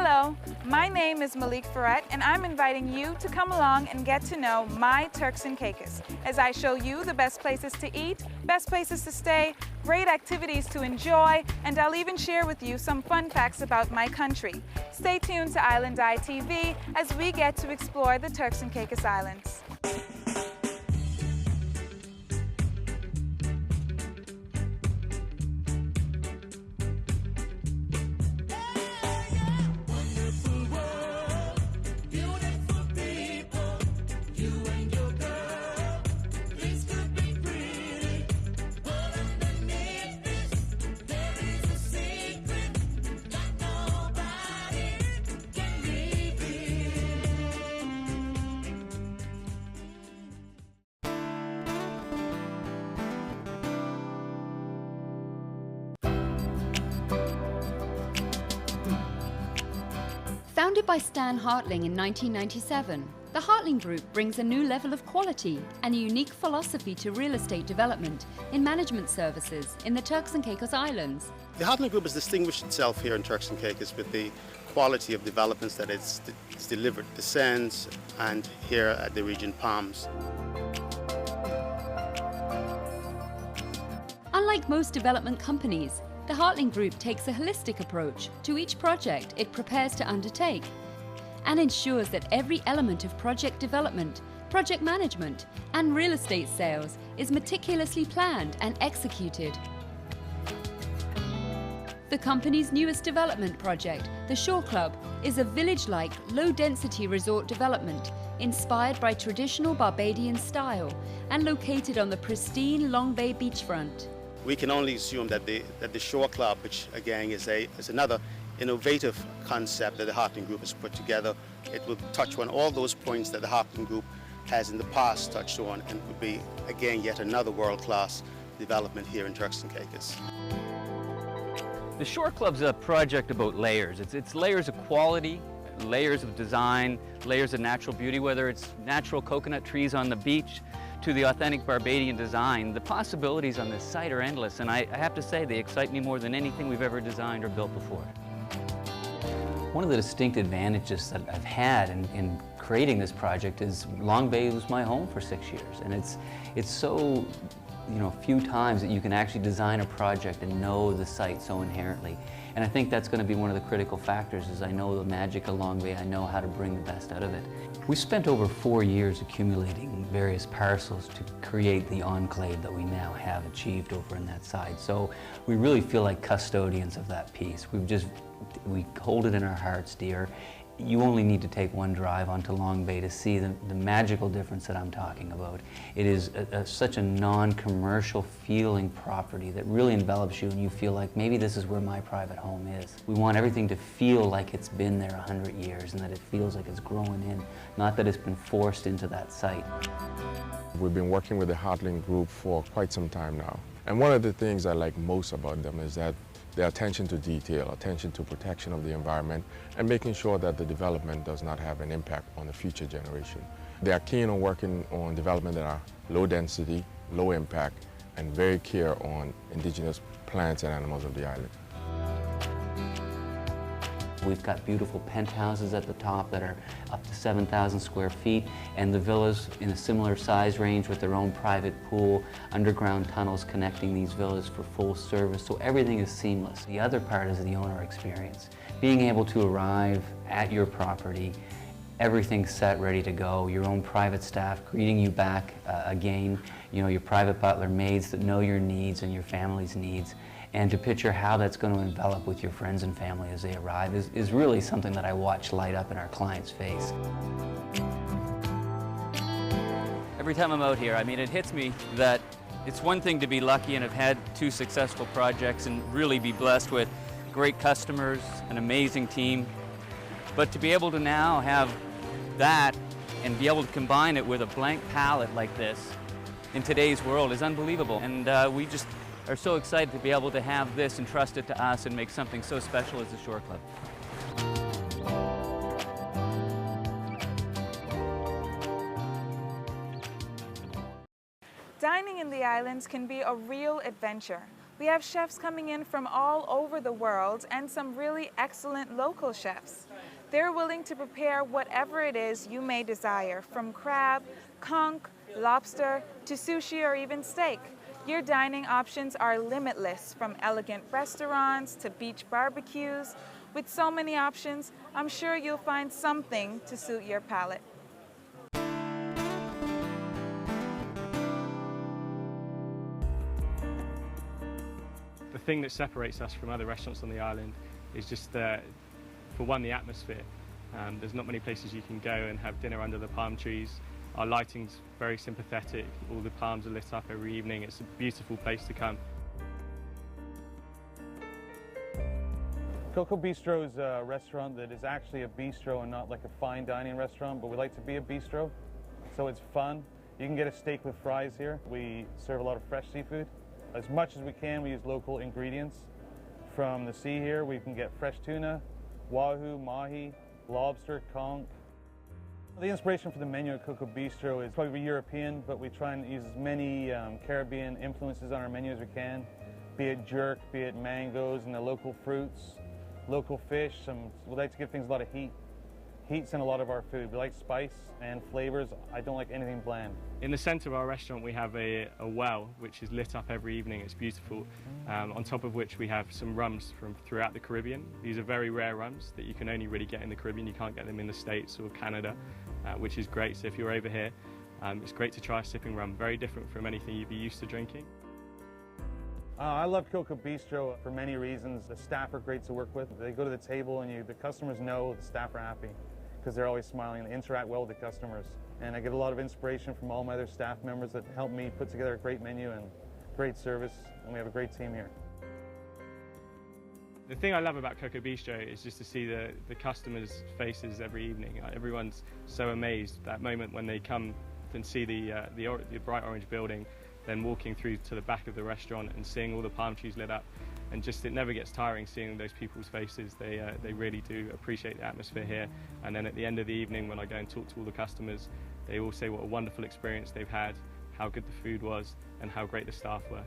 Hello, my name is Malik Ferret and I'm inviting you to come along and get to know my Turks and Caicos as I show you the best places to eat, best places to stay, great activities to enjoy, and I'll even share with you some fun facts about my country. Stay tuned to Island eyeTV as we get to explore the Turks and Caicos Islands. Founded by Stan Hartling in 1997, the Hartling Group brings a new level of quality and a unique philosophy to real estate development in management services in the Turks and Caicos Islands. The Hartling Group has distinguished itself here in Turks and Caicos with the quality of developments that it's delivered, the Sands and here at the Regent Palms. Unlike most development companies, the Hartling Group takes a holistic approach to each project it prepares to undertake and ensures that every element of project development, project management, and real estate sales is meticulously planned and executed. The company's newest development project, the Shore Club, is a village-like, low-density resort development inspired by traditional Barbadian style and located on the pristine Long Bay beachfront. We can only assume that the Shore Club, which again is another innovative concept that the Hartling Group has put together, it will touch on all those points that the Hartling Group has in the past touched on, and would be again yet another world-class development here in Turks and Caicos. The Shore Club's a project about layers. It's layers of quality, layers of design, layers of natural beauty, whether it's natural coconut trees on the beach to the authentic Barbadian design. The possibilities on this site are endless, and I have to say they excite me more than anything we've ever designed or built before. One of the distinct advantages that I've had in creating this project is Long Bay was my home for 6 years, and it's so few times that you can actually design a project and know the site so inherently. And I think that's going to be one of the critical factors, is I know the magic of Long Bay, I know how to bring the best out of it. We spent over 4 years accumulating various parcels to create the enclave that we now have achieved over in that side. So we really feel like custodians of that piece. We hold it in our hearts dear. You only need to take one drive onto Long Bay to see the magical difference that I'm talking about. It is such a non-commercial feeling property that really envelops you, and you feel like maybe this is where my private home is. We want everything to feel like it's been there 100 years and that it feels like it's growing in, not that it's been forced into that site. We've been working with the Hartling Group for quite some time now. And one of the things I like most about them is that their attention to detail, attention to protection of the environment, and making sure that the development does not have an impact on the future generation. They are keen on working on development that are low density, low impact, and very care on indigenous plants and animals of the island. We've got beautiful penthouses at the top that are up to 7,000 square feet, and the villas in a similar size range with their own private pool, underground tunnels connecting these villas for full service, so everything is seamless. The other part is the owner experience. Being able to arrive at your property, everything's set, ready to go, your own private staff greeting you back again, your private butler, maids that know your needs and your family's needs. And to picture how that's going to envelop with your friends and family as they arrive is really something that I watch light up in our client's face. Every time I'm out here, it hits me that it's one thing to be lucky and have had 2 successful projects and really be blessed with great customers, an amazing team. But to be able to now have that and be able to combine it with a blank palette like this in today's world is unbelievable. And we just are so excited to be able to have this entrusted to us and make something so special as the Shore Club. Dining in the islands can be a real adventure. We have chefs coming in from all over the world and some really excellent local chefs. They're willing to prepare whatever it is you may desire, from crab, conch, lobster, to sushi or even steak. Your dining options are limitless, from elegant restaurants to beach barbecues. With so many options, I'm sure you'll find something to suit your palate. The thing that separates us from other restaurants on the island is just, for one, the atmosphere. There's not many places you can go and have dinner under the palm trees. Our lighting's very sympathetic. All the palms are lit up every evening. It's a beautiful place to come. Coco Bistro is a restaurant that is actually a bistro and not like a fine dining restaurant, but we like to be a bistro, so it's fun. You can get a steak with fries here. We serve a lot of fresh seafood. As much as we can, we use local ingredients. From the sea here, we can get fresh tuna, wahoo, mahi, lobster, conch. The inspiration for the menu at Coco Bistro is probably European, but we try and use as many Caribbean influences on our menu as we can, be it jerk, be it mangoes and the local fruits, local fish. We like to give things a lot of heat. Heat's in a lot of our food. We like spice and flavors. I don't like anything bland. In the center of our restaurant we have a well which is lit up every evening. It's beautiful. On top of which we have some rums from throughout the Caribbean. These are very rare rums that you can only really get in the Caribbean. You can't get them in the States or Canada, which is great. So if you're over here, it's great to try a sipping rum. Very different from anything you'd be used to drinking. I love Coco Bistro for many reasons. The staff are great to work with. They go to the table and the customers know the staff are happy because they're always smiling and they interact well with the customers. And I get a lot of inspiration from all my other staff members that help me put together a great menu and great service, and we have a great team here. The thing I love about Coco Bistro is just to see the customers' faces every evening. Everyone's so amazed that moment when they come and see the bright orange building, then walking through to the back of the restaurant and seeing all the palm trees lit up. And just, it never gets tiring seeing those people's faces. They really do appreciate the atmosphere here. And then at the end of the evening, when I go and talk to all the customers, they all say what a wonderful experience they've had, how good the food was, and how great the staff were.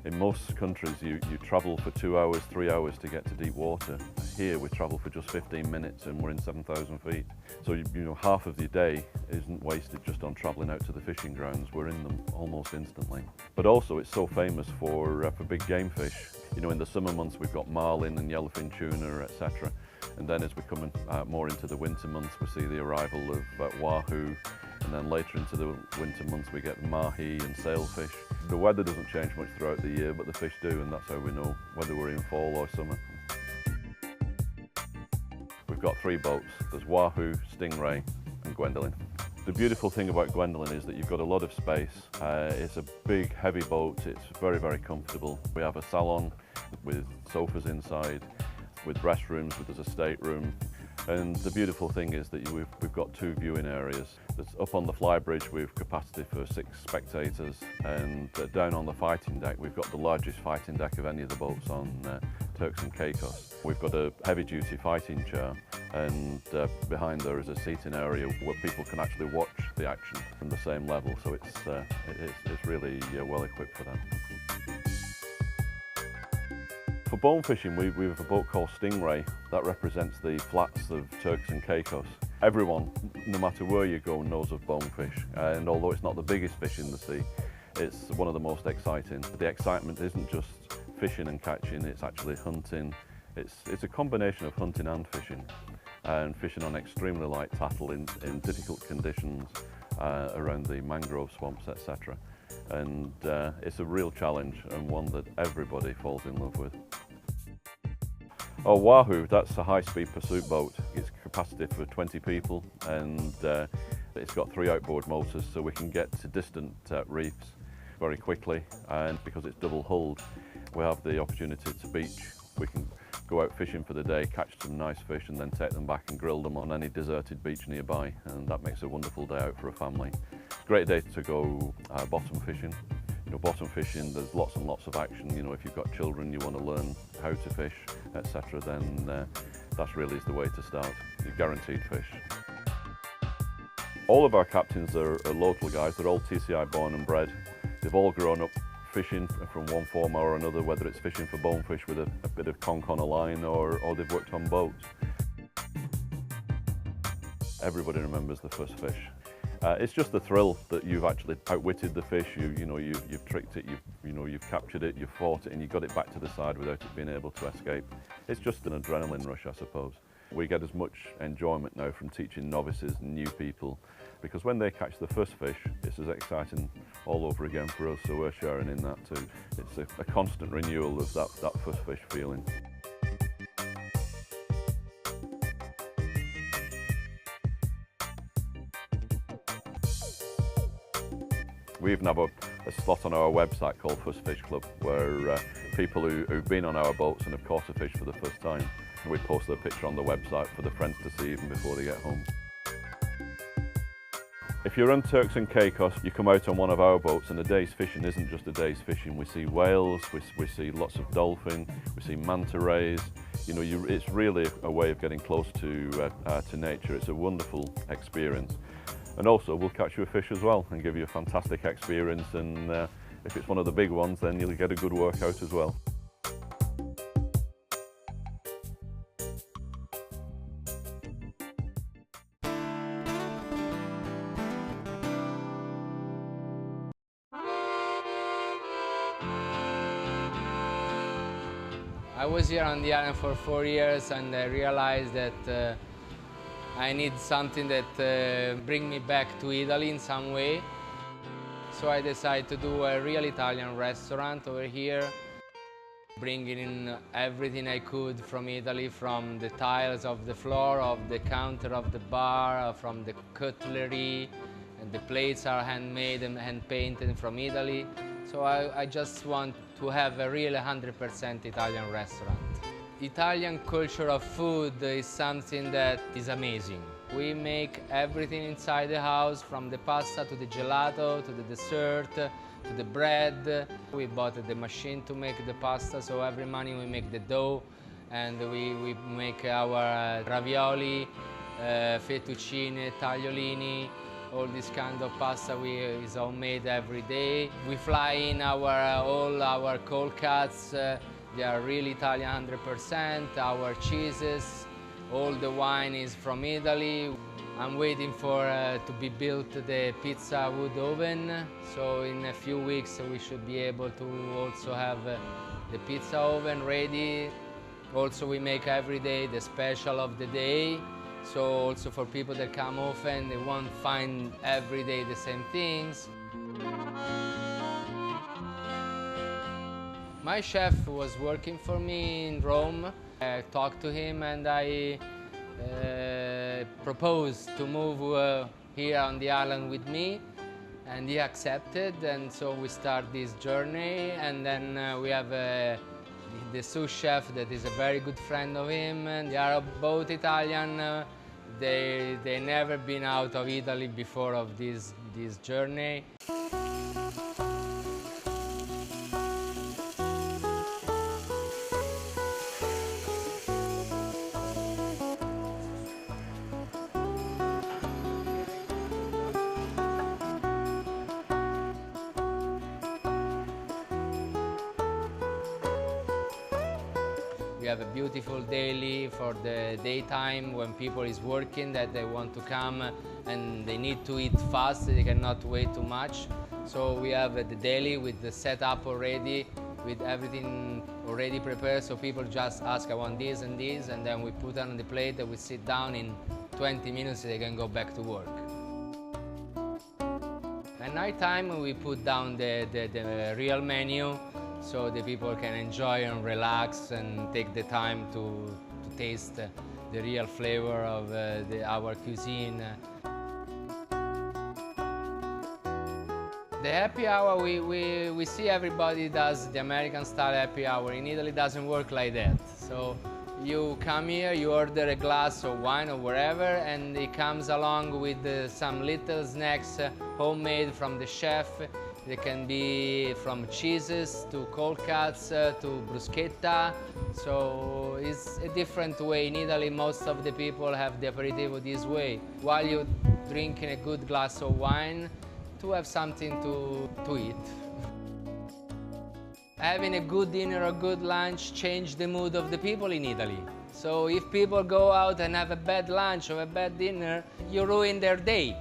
In most countries, you travel for 2 hours, 3 hours to get to deep water. Here, we travel for just 15 minutes and we're in 7,000 feet. So, you know, half of your day isn't wasted just on traveling out to the fishing grounds. We're in them almost instantly. But also, it's so famous for big game fish. You know, in the summer months, we've got marlin and yellowfin tuna, etc. And then as we come more into the winter months, we see the arrival of wahoo. And then later into the winter months we get mahi and sailfish. The weather doesn't change much throughout the year, but the fish do, and that's how we know whether we're in fall or summer. We've got 3 boats. There's wahoo, stingray and Gwendolyn. The beautiful thing about Gwendolyn is that you've got a lot of space. It's a big, heavy boat. It's very, very comfortable. We have a salon with sofas inside, with restrooms, there's a stateroom. And the beautiful thing is that we've got 2 viewing areas. Up on the flybridge we've capacity for 6 spectators, and down on the fighting deck we've got the largest fighting deck of any of the boats on Turks and Caicos. We've got a heavy-duty fighting chair, and behind there is a seating area where people can actually watch the action from the same level, so it's really well equipped for that. For bone fishing, we have a boat called Stingray that represents the flats of Turks and Caicos. Everyone, no matter where you go, knows of bonefish, and although it's not the biggest fish in the sea, it's one of the most exciting. The excitement isn't just fishing and catching, it's actually hunting. It's a combination of hunting and fishing on extremely light tattle in difficult conditions around the mangrove swamps, etc. And it's a real challenge and one that everybody falls in love with. Oh, wahoo, that's a high-speed pursuit boat. It's capacity for 20 people, and it's got 3 outboard motors, so we can get to distant reefs very quickly. And because it's double-hulled, we have the opportunity to beach. We can go out fishing for the day, catch some nice fish, and then take them back and grill them on any deserted beach nearby, and that makes a wonderful day out for a family. Great day to go bottom fishing. You know, bottom fishing, there's lots and lots of action. You know, if you've got children, you want to learn how to fish, etc., then that's really is the way to start. You're guaranteed fish. All of our captains are local guys. They're all TCI born and bred. They've all grown up fishing from one form or another, whether it's fishing for bonefish with a bit of conch on a line or they've worked on boats. Everybody remembers the first fish. It's just the thrill that you've actually outwitted the fish. You've tricked it. You've captured it. You've fought it, and you got it back to the side without it being able to escape. It's just an adrenaline rush, I suppose. We get as much enjoyment now from teaching novices and new people, because when they catch the first fish, it's as exciting all over again for us. So we're sharing in that too. It's a constant renewal of that first fish feeling. We even have a slot on our website called First Fish Club, where people who've been on our boats and have caught a fish for the first time, we post their picture on the website for the friends to see even before they get home. If you're on Turks and Caicos, you come out on one of our boats, and a day's fishing isn't just a day's fishing. We see whales, we see lots of dolphin, we see manta rays. You know, it's really a way of getting close to nature. It's a wonderful experience. And also, we'll catch you a fish as well and give you a fantastic experience. And if it's one of the big ones, then you'll get a good workout as well. I was here on the island for 4 years, and I realized that I need something that bring me back to Italy in some way. So I decided to do a real Italian restaurant over here, bringing in everything I could from Italy, from the tiles of the floor, of the counter of the bar, from the cutlery, and the plates are handmade and hand-painted from Italy. So I just want to have a real 100% Italian restaurant. Italian culture of food is something that is amazing. We make everything inside the house, from the pasta to the gelato, to the dessert, to the bread. We bought the machine to make the pasta, so every morning we make the dough, and we make our ravioli, fettuccine, tagliolini. All this kind of pasta is homemade every day. We fly in all our cold cuts. They are really Italian 100%. Our cheeses, all the wine is from Italy. I'm waiting for to be built the pizza wood oven. So in a few weeks we should be able to also have the pizza oven ready. Also we make every day the special of the day. So also for people that come often, they won't find every day the same things. My chef was working for me in Rome. I talked to him and I proposed to move here on the island with me, and he accepted, and so we start this journey. And then we have the sous chef that is a very good friend of him, and they are both Italian. They never been out of Italy before of this journey. We have a beautiful daily for the daytime when people is working, that they want to come and they need to eat fast, they cannot wait too much. So we have the daily with the setup already, with everything already prepared, so people just ask, I want this and this, and then we put it on the plate and we sit down. In 20 minutes they can go back to work. At night time we put down the real menu, so the people can enjoy and relax and take the time to taste the real flavor of our cuisine. The happy hour, we see everybody does the American style happy hour. In Italy it doesn't work like that. So you come here, you order a glass of wine or whatever, and it comes along with some little snacks homemade from the chef. They can be from cheeses to cold cuts to bruschetta. So it's a different way. In Italy, most of the people have the aperitivo this way. While you're drinking a good glass of wine, to have something to eat. Having a good dinner or good lunch change the mood of the people in Italy. So if people go out and have a bad lunch or a bad dinner, you ruin their day.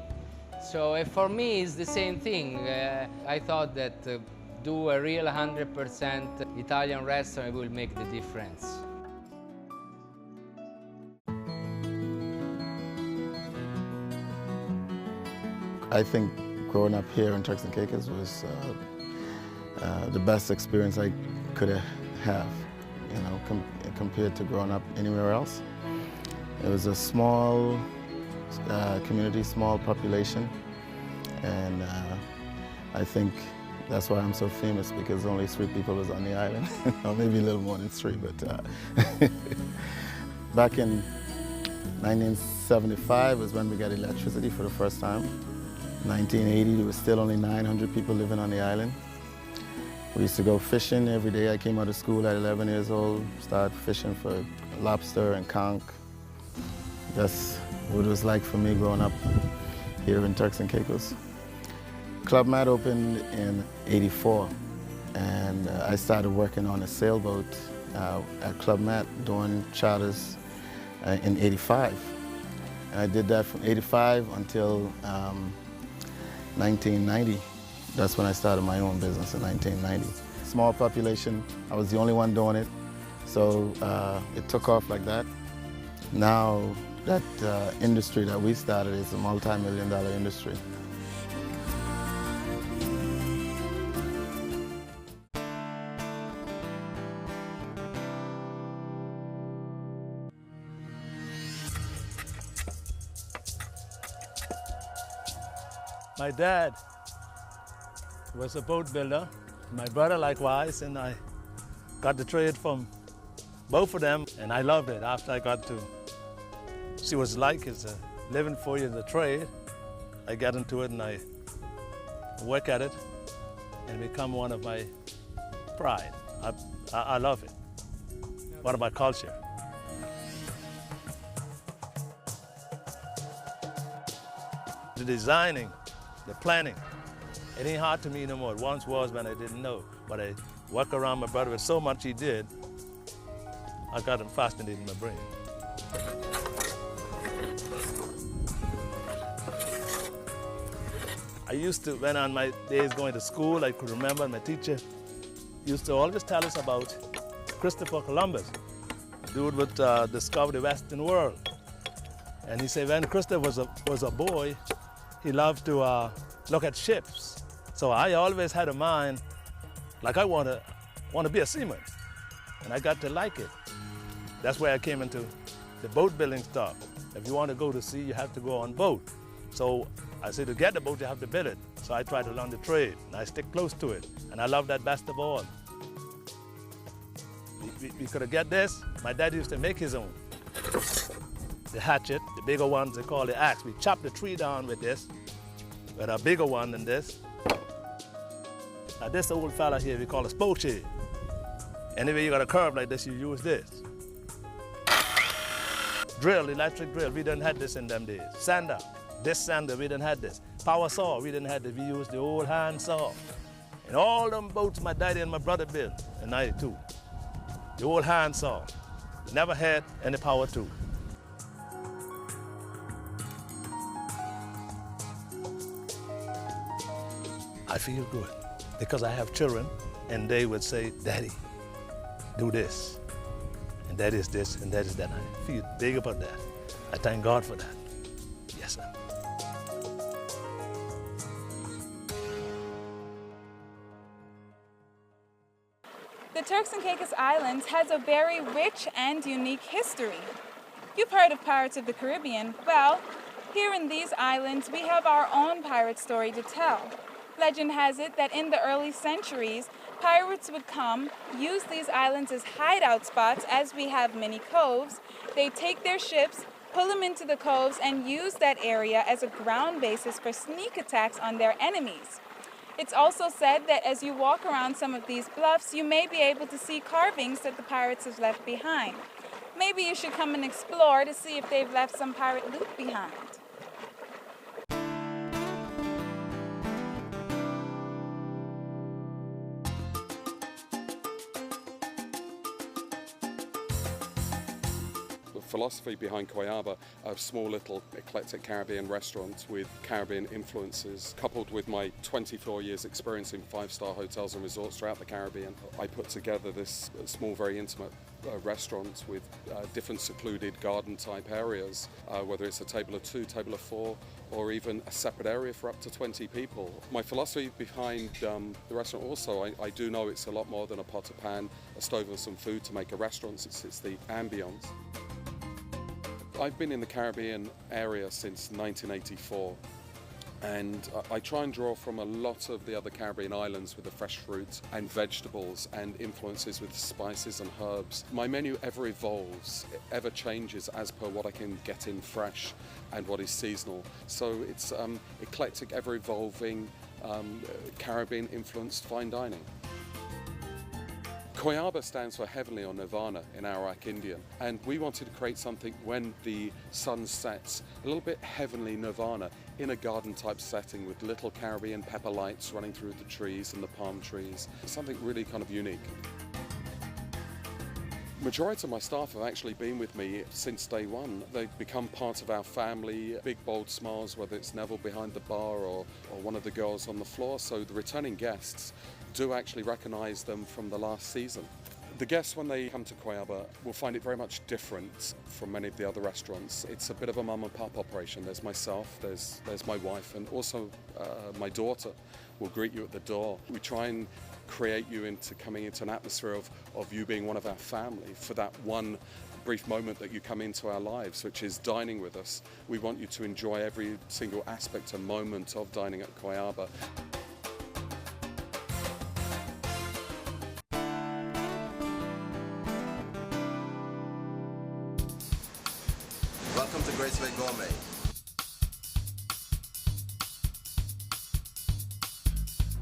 So for me, it's the same thing. I thought that do a real 100% Italian restaurant will make the difference. I think growing up here in Turks Caicos was the best experience I could have, you know, compared to growing up anywhere else. It was a small community, small population, and I think that's why I'm so famous, because only 3 people was on the island, or maybe a little more than 3, but back in 1975 was when we got electricity for the first time. 1980, there was still only 900 people living on the island. We used to go fishing every day. I came out of school at 11 years old, started fishing for lobster and conch. That's what it was like for me growing up here in Turks and Caicos. Club Med opened in '84, and I started working on a sailboat at Club Med doing charters in '85. I did that from '85 until 1990. That's when I started my own business in 1990. Small population, I was the only one doing it, so it took off like that. Now that industry that we started is a multi-million-dollar industry. My dad was a boat builder, my brother likewise, and I got the trade from both of them, and I loved it. After I got to see what it's like, it's living for you in the trade, I got into it and I work at it and become one of my pride. I love it, one of my culture. The designing, the planning, it ain't hard to me no more. It once was when I didn't know, but I work around my brother with so much he did, I got him fascinated in my brain. I used to, when on my days going to school, I could remember my teacher used to always tell us about Christopher Columbus, the dude would discover the Western world. And he said when Christopher was a boy, he loved to look at ships. So I always had a mind, like I want to be a seaman, and I got to like it. That's where I came into the boat building stuff. If you want to go to sea, you have to go on boat. So I said to get the boat, you have to build it. So I try to learn the trade, and I stick close to it, and I love that best of all. We could have get this. My dad used to make his own. The hatchet, the bigger ones they call the axe. We chop the tree down with this, with a bigger one than this. Now this old fella here we call a spoke shade. Anyway, you got a curve like this, you use this. Drill, electric drill, we didn't have this in them days. Sander, this sander, we didn't have this. Power saw, we didn't have this, we used the old hand saw. And all them boats my daddy and my brother built in '92, the old hand saw. Never had any power tool. I feel good because I have children and they would say, Daddy, do this, and that is this, and that is that. I feel big about that. I thank God for that. Yes, sir. The Turks and Caicos Islands has a very rich and unique history. You've heard of Pirates of the Caribbean. Well, here in these islands, we have our own pirate story to tell. Legend has it that in the early centuries, pirates would come, use these islands as hideout spots, as we have many coves. They take their ships, pull them into the coves, and use that area as a ground basis for sneak attacks on their enemies. It's also said that as you walk around some of these bluffs, you may be able to see carvings that the pirates have left behind. Maybe you should come and explore to see if they've left some pirate loot behind. The philosophy behind Cuyaba are small little eclectic Caribbean restaurants with Caribbean influences, coupled with my 24 years experience in 5-star hotels and resorts throughout the Caribbean. I put together this small, very intimate restaurants with different secluded garden type areas, whether it's a table of 2, table of 4, or even a separate area for up to 20 people. My philosophy behind the restaurant also, I do know it's a lot more than a pot, a pan, a stove and some food to make a restaurant. It's the ambience. I've been in the Caribbean area since 1984. And I try and draw from a lot of the other Caribbean islands with the fresh fruits and vegetables and influences with spices and herbs. My menu ever evolves, it ever changes as per what I can get in fresh and what is seasonal. So it's eclectic, ever evolving, Caribbean influenced fine dining. Cuyaba stands for Heavenly or Nirvana in Arawak Indian, and we wanted to create something when the sun sets, a little bit heavenly Nirvana in a garden type setting with little Caribbean pepper lights running through the trees and the palm trees, something really kind of unique. Majority of my staff have actually been with me since day one. They've become part of our family, big bold smiles, whether it's Neville behind the bar or one of the girls on the floor, so the returning guests do actually recognise them from the last season. The guests, when they come to Cuyaba, will find it very much different from many of the other restaurants. It's a bit of a mum and pop operation. There's myself, there's my wife, and also my daughter will greet you at the door. We try and create you into coming into an atmosphere of you being one of our family for that one brief moment that you come into our lives, which is dining with us. We want you to enjoy every single aspect and moment of dining at Cuyaba. Welcome to Graceway Gourmet.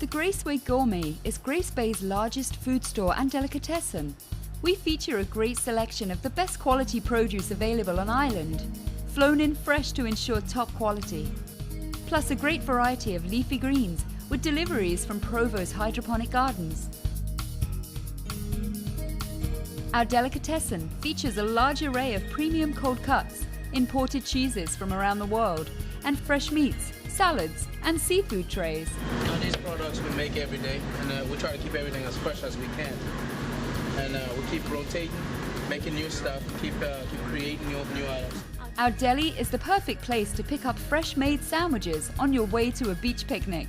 The Graceway Gourmet is Grace Bay's largest food store and delicatessen. We feature a great selection of the best quality produce available on island, flown in fresh to ensure top quality. Plus a great variety of leafy greens with deliveries from Provo's hydroponic gardens. Our delicatessen features a large array of premium cold cuts, imported cheeses from around the world, and fresh meats, salads, and seafood trays. Now these products we make every day, and we try to keep everything as fresh as we can. And we keep rotating, making new stuff, keep creating new items. Our deli is the perfect place to pick up fresh-made sandwiches on your way to a beach picnic.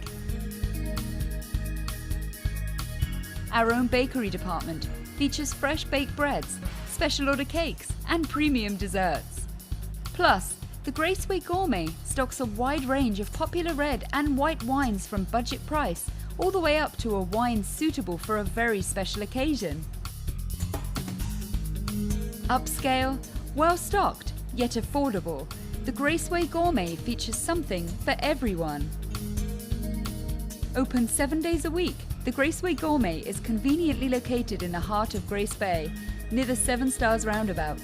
Our own bakery department features fresh baked breads, special order cakes, and premium desserts. Plus, the Graceway Gourmet stocks a wide range of popular red and white wines from budget price all the way up to a wine suitable for a very special occasion. Upscale, well-stocked, yet affordable, the Graceway Gourmet features something for everyone. Open 7 days a week, the Graceway Gourmet is conveniently located in the heart of Grace Bay, near the 7 Stars Roundabout.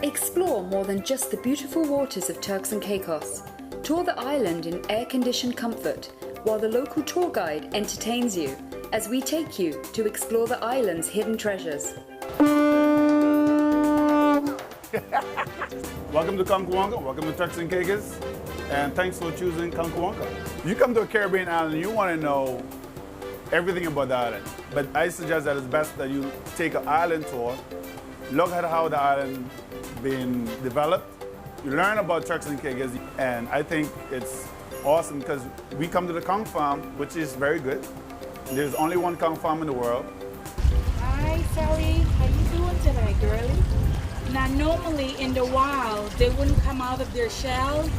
Explore more than just the beautiful waters of Turks and Caicos. Tour the island in air-conditioned comfort, while the local tour guide entertains you as we take you to explore the island's hidden treasures. Welcome to Kankuanka, welcome to Turks and Caicos, and thanks for choosing Kankuanka. You come to a Caribbean island, you want to know everything about the island, but I suggest that it's best that you take an island tour, look at how the island been developed, you learn about Turks and Caicos, and I think it's awesome because we come to the conch farm, which is very good. There's only one conch farm in the world. Hi, Sally. How you doing today, girlie? Now, normally in the wild, they wouldn't come out of their shell.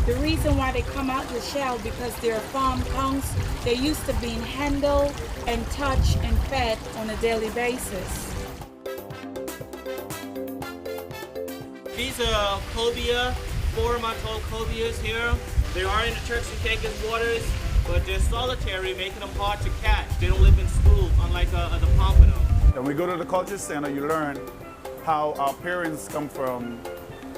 The reason why they come out of the shell because they're farm conchs. They're used to being handled and touched and fed on a daily basis. These are cobia, 4-month-old cobias here. They are in the Turks and Caicos waters, but they're solitary, making them hard to catch. They don't live in schools, unlike the pompano. When we go to the culture center, you learn how our parents come from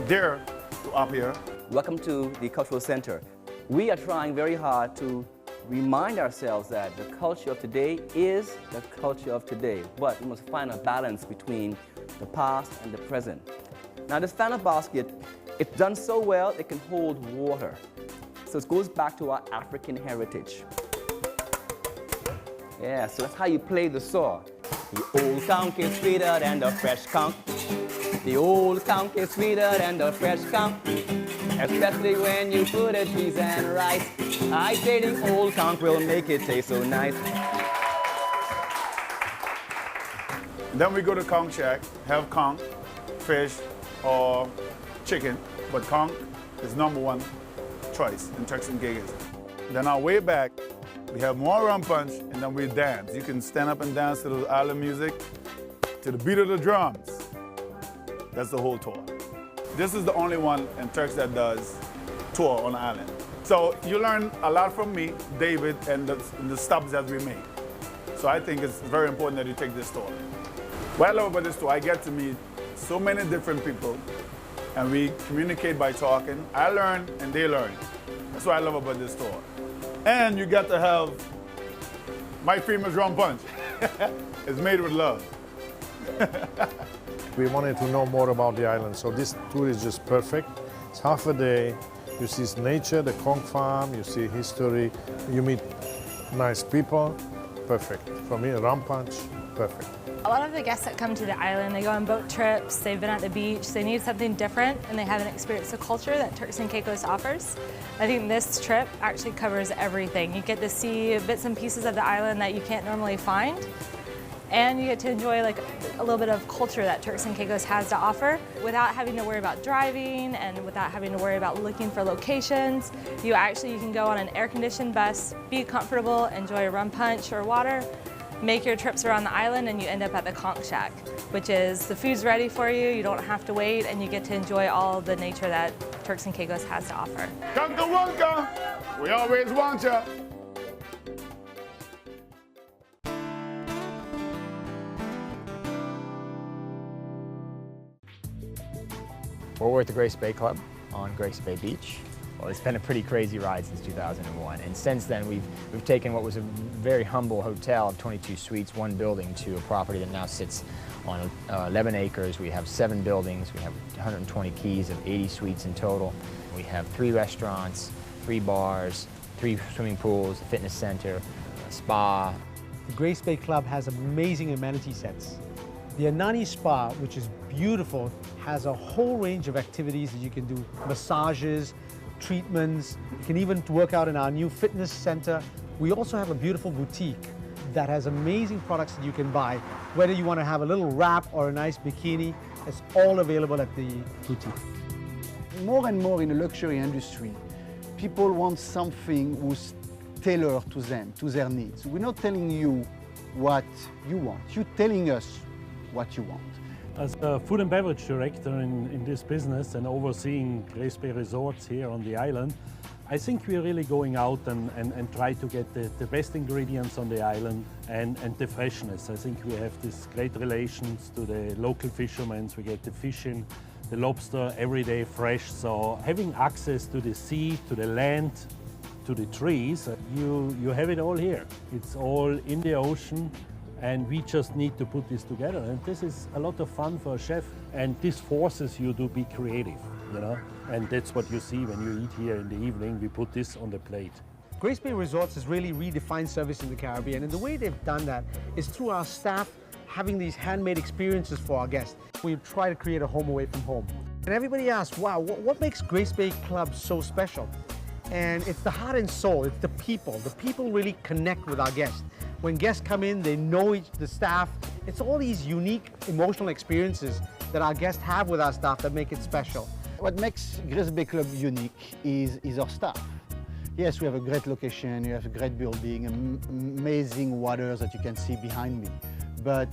there to up here. Welcome to the Cultural Center. We are trying very hard to remind ourselves that the culture of today is the culture of today, but we must find a balance between the past and the present. Now this Fanta basket, it's done so well it can hold water. So it goes back to our African heritage. Yeah, so that's how you play the saw. The old conch is sweeter than the fresh conch. The old conch is sweeter than the fresh conch. Especially when you put it cheese and rice. I say the old conch will make it taste so nice. Then we go to conch shack, have conch, fish, or chicken, but conch is #1 choice in Turks and Caicos. Then our way back, we have more rum punch, and then we dance. You can stand up and dance to the island music, to the beat of the drums. That's the whole tour. This is the only one in Turks that does tour on the island. So you learn a lot from me, David, and the stops that we made. So I think it's very important that you take this tour. What I love about this tour, I get to meet so many different people, and we communicate by talking. I learn and they learn. That's what I love about this tour. And you get to have my famous rum punch. It's made with love. We wanted to know more about the island, so this tour is just perfect. It's half a day. You see nature, the conch farm, you see history, you meet nice people. Perfect. For me, rum punch, perfect. A lot of the guests that come to the island, they go on boat trips, they've been at the beach, they need something different, and they haven't experienced the culture that Turks and Caicos offers. I think this trip actually covers everything. You get to see bits and pieces of the island that you can't normally find, and you get to enjoy like a little bit of culture that Turks and Caicos has to offer without having to worry about driving and without having to worry about looking for locations. You can go on an air-conditioned bus, be comfortable, enjoy a rum punch or water, make your trips around the island, and you end up at the conch shack, which is the food's ready for you, you don't have to wait, and you get to enjoy all the nature that Turks and Caicos has to offer. Come to Wonka, we always want ya. Well, we're at the Grace Bay Club on Grace Bay Beach. Well, it's been a pretty crazy ride since 2001, and since then we've taken what was a very humble hotel of 22 suites, one building, to a property that now sits on 11 acres. We have 7 buildings, we have 120 keys of 80 suites in total. We have 3 restaurants, 3 bars, 3 swimming pools, a fitness center, a spa. The Grace Bay Club has amazing amenity sets. The Anani Spa, which is beautiful, has a whole range of activities that you can do. Massages, treatments, you can even work out in our new fitness center. We also have a beautiful boutique that has amazing products that you can buy. Whether you want to have a little wrap or a nice bikini, it's all available at the boutique. More and more in the luxury industry, people want something who's tailored to them, to their needs. We're not telling you what you want, you're telling us what you want. As a food and beverage director in this business and overseeing Grace Bay Resorts here on the island, I think we're really going out and try to get the best ingredients on the island and the freshness. I think we have this great relations to the local fishermen. We get the fish in, the lobster every day fresh. So having access to the sea, to the land, to the trees, you have it all here. It's all in the ocean. And we just need to put this together. And this is a lot of fun for a chef. And this forces you to be creative, you know? And that's what you see when you eat here in the evening. We put this on the plate. Grace Bay Resorts has really redefined service in the Caribbean. And the way they've done that is through our staff having these handmade experiences for our guests. We try to create a home away from home. And everybody asks, wow, what makes Grace Bay Club so special? And it's the heart and soul, it's the people. The people really connect with our guests. When guests come in, they know the staff. It's all these unique emotional experiences that our guests have with our staff that make it special. What makes Grace Bay Club unique is our staff. Yes, we have a great location, we have a great building, amazing waters that you can see behind me. But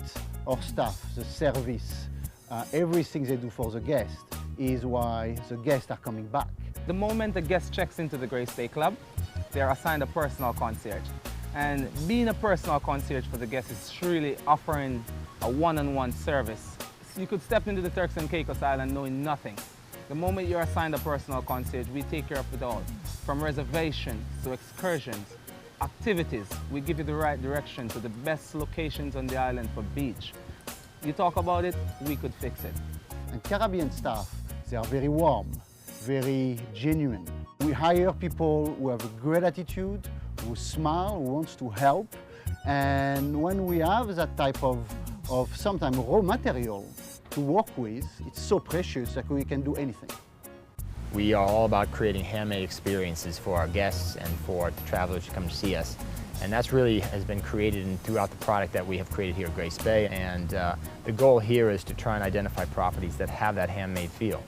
our staff, the service, everything they do for the guests is why the guests are coming back. The moment the guest checks into the Grace Bay Club, they're assigned a personal concierge. And being a personal concierge for the guests is truly offering a one-on-one service. So you could step into the Turks and Caicos Island knowing nothing. The moment you're assigned a personal concierge, we take care of it all. From reservations to excursions, activities, we give you the right direction to the best locations on the island for beach. You talk about it, we could fix it. And Caribbean staff, they are very warm, very genuine. We hire people who have a great attitude, who smile, who wants to help. And when we have that type of sometimes raw material to work with, it's so precious that we can do anything. We are all about creating handmade experiences for our guests and for the travelers who come to see us. And that's really has been created throughout the product that we have created here at Grace Bay. And the goal here is to try and identify properties that have that handmade feel,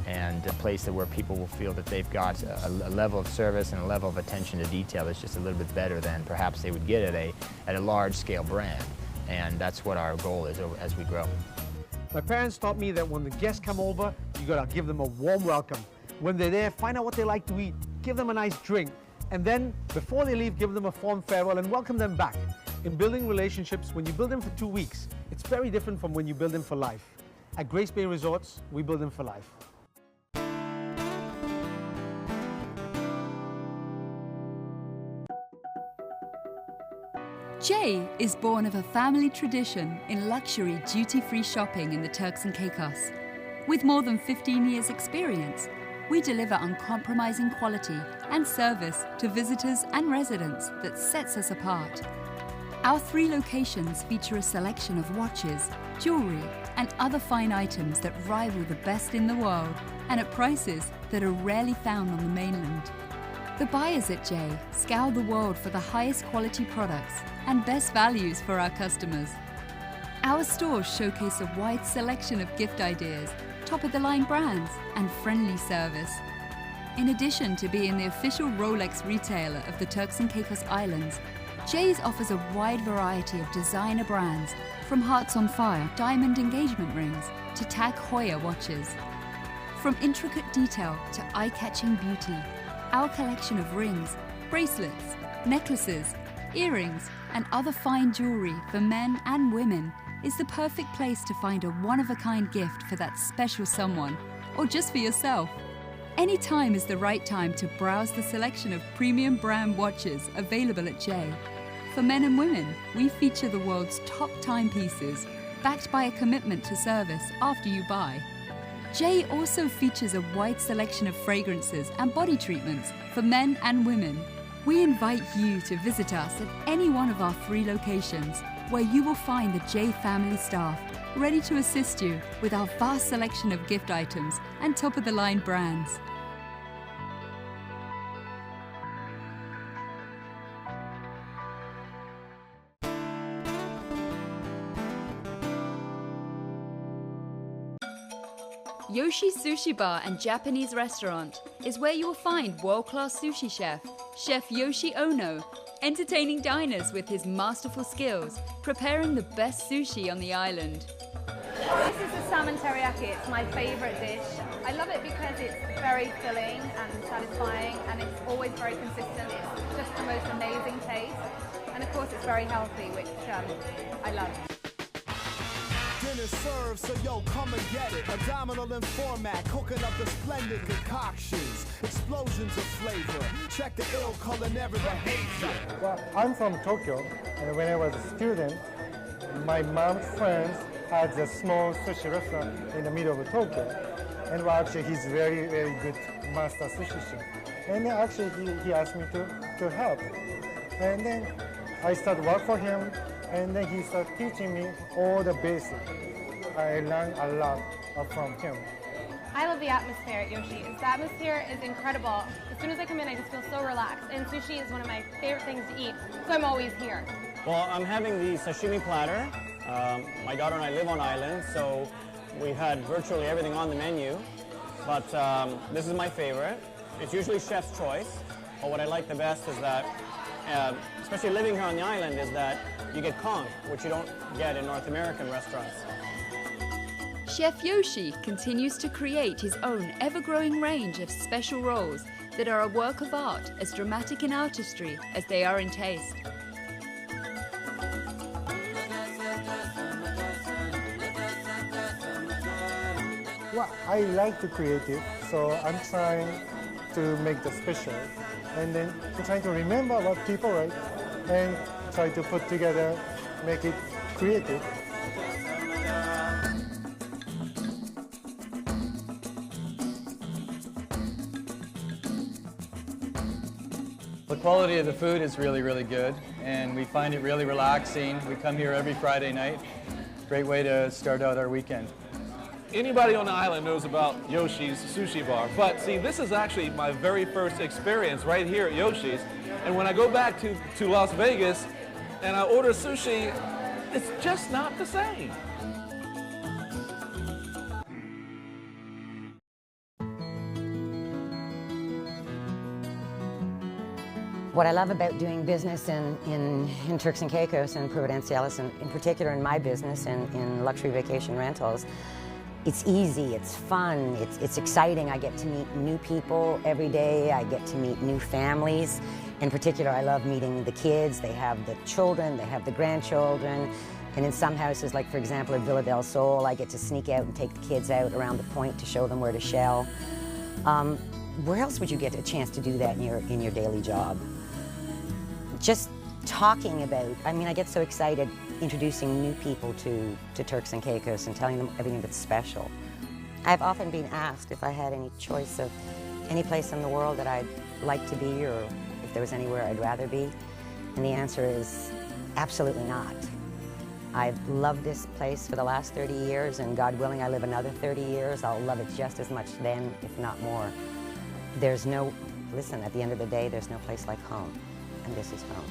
and a place where people will feel that they've got a level of service and a level of attention to detail that's just a little bit better than perhaps they would get at a large-scale brand. And that's what our goal is as we grow. My parents taught me that when the guests come over, you gotta give them a warm welcome. When they're there, find out what they like to eat, give them a nice drink, and then before they leave, give them a fond farewell and welcome them back. In building relationships, when you build them for 2 weeks, it's very different from when you build them for life. At Grace Bay Resorts, we build them for life. Jay is born of a family tradition in luxury duty-free shopping in the Turks and Caicos. With more than 15 years' experience, we deliver uncompromising quality and service to visitors and residents that sets us apart. Our 3 locations feature a selection of watches, jewelry, and other fine items that rival the best in the world, and at prices that are rarely found on the mainland. The buyers at Jay scour the world for the highest quality products and best values for our customers. Our stores showcase a wide selection of gift ideas, top-of-the-line brands, and friendly service. In addition to being the official Rolex retailer of the Turks and Caicos Islands, Jay's offers a wide variety of designer brands, from Hearts on Fire diamond engagement rings to Tag Heuer watches. From intricate detail to eye-catching beauty, our collection of rings, bracelets, necklaces, earrings, and other fine jewelry for men and women is the perfect place to find a one-of-a-kind gift for that special someone, or just for yourself. Any time is the right time to browse the selection of premium brand watches available at Jay. For men and women, we feature the world's top timepieces, backed by a commitment to service after you buy. Jay also features a wide selection of fragrances and body treatments for men and women. We invite you to visit us at any one of our 3 locations, where you will find the Jay family staff ready to assist you with our vast selection of gift items and top-of-the-line brands. Yoshi Sushi Bar and Japanese Restaurant is where you will find world-class sushi chef, Chef Yoshi Ono, entertaining diners with his masterful skills, preparing the best sushi on the island. This is the salmon teriyaki. It's my favourite dish. I love it because it's very filling and satisfying, and it's always very consistent. It's just the most amazing taste. And of course it's very healthy, which I love. Dinner served, so yo, come and get it. Abdominal in format, cooking up the splendid concoctions, explosions of flavor. Check the ill culinary behavior. Well, I'm from Tokyo, and when I was a student, my mom's friends had a small sushi restaurant in the middle of Tokyo. And well, actually, he's very, very good master sushi chef. And then actually, he asked me to help. And then I started work for him. And then he started teaching me all the basics. I learned a lot from him. I love the atmosphere at Yoshi. The atmosphere is incredible. As soon as I come in, I just feel so relaxed. And sushi is one of my favorite things to eat, so I'm always here. Well, I'm having the sashimi platter. My daughter and I live on island, so we had virtually everything on the menu. But this is my favorite. It's usually chef's choice. But what I like the best is that, especially living here on the island, is that you get conch, which you don't get in North American restaurants. Chef Yoshi continues to create his own ever-growing range of special rolls that are a work of art as dramatic in artistry as they are in taste. Well, I like to create it, so I'm trying to make the special, and then trying to remember what people like, and try to put together, make it creative. The quality of the food is really, really good, and we find it really relaxing. We come here every Friday night. Great way to start out our weekend. Anybody on the island knows about Yoshi's Sushi Bar, but see, this is actually my very first experience right here at Yoshi's, and when I go back to Las Vegas and I order sushi, it's just not the same. What I love about doing business in Turks and Caicos and Providenciales, and in particular in my business in luxury vacation rentals, it's easy, it's fun, it's exciting. I get to meet new people every day. I get to meet new families. In particular, I love meeting the kids. They have the children, they have the grandchildren. And in some houses, like for example at Villa del Sol, I get to sneak out and take the kids out around the point to show them where to shell. Where else would you get a chance to do that in your daily job? Just talking about, I mean, I get so excited introducing new people to Turks and Caicos and telling them everything that's special. I've often been asked if I had any choice of any place in the world that I'd like to be, or if there was anywhere I'd rather be, and the answer is absolutely not. I've loved this place for the last 30 years, and God willing I live another 30 years, I'll love it just as much then, if not more. There's no, listen, at the end of the day, there's no place like home. And this is home.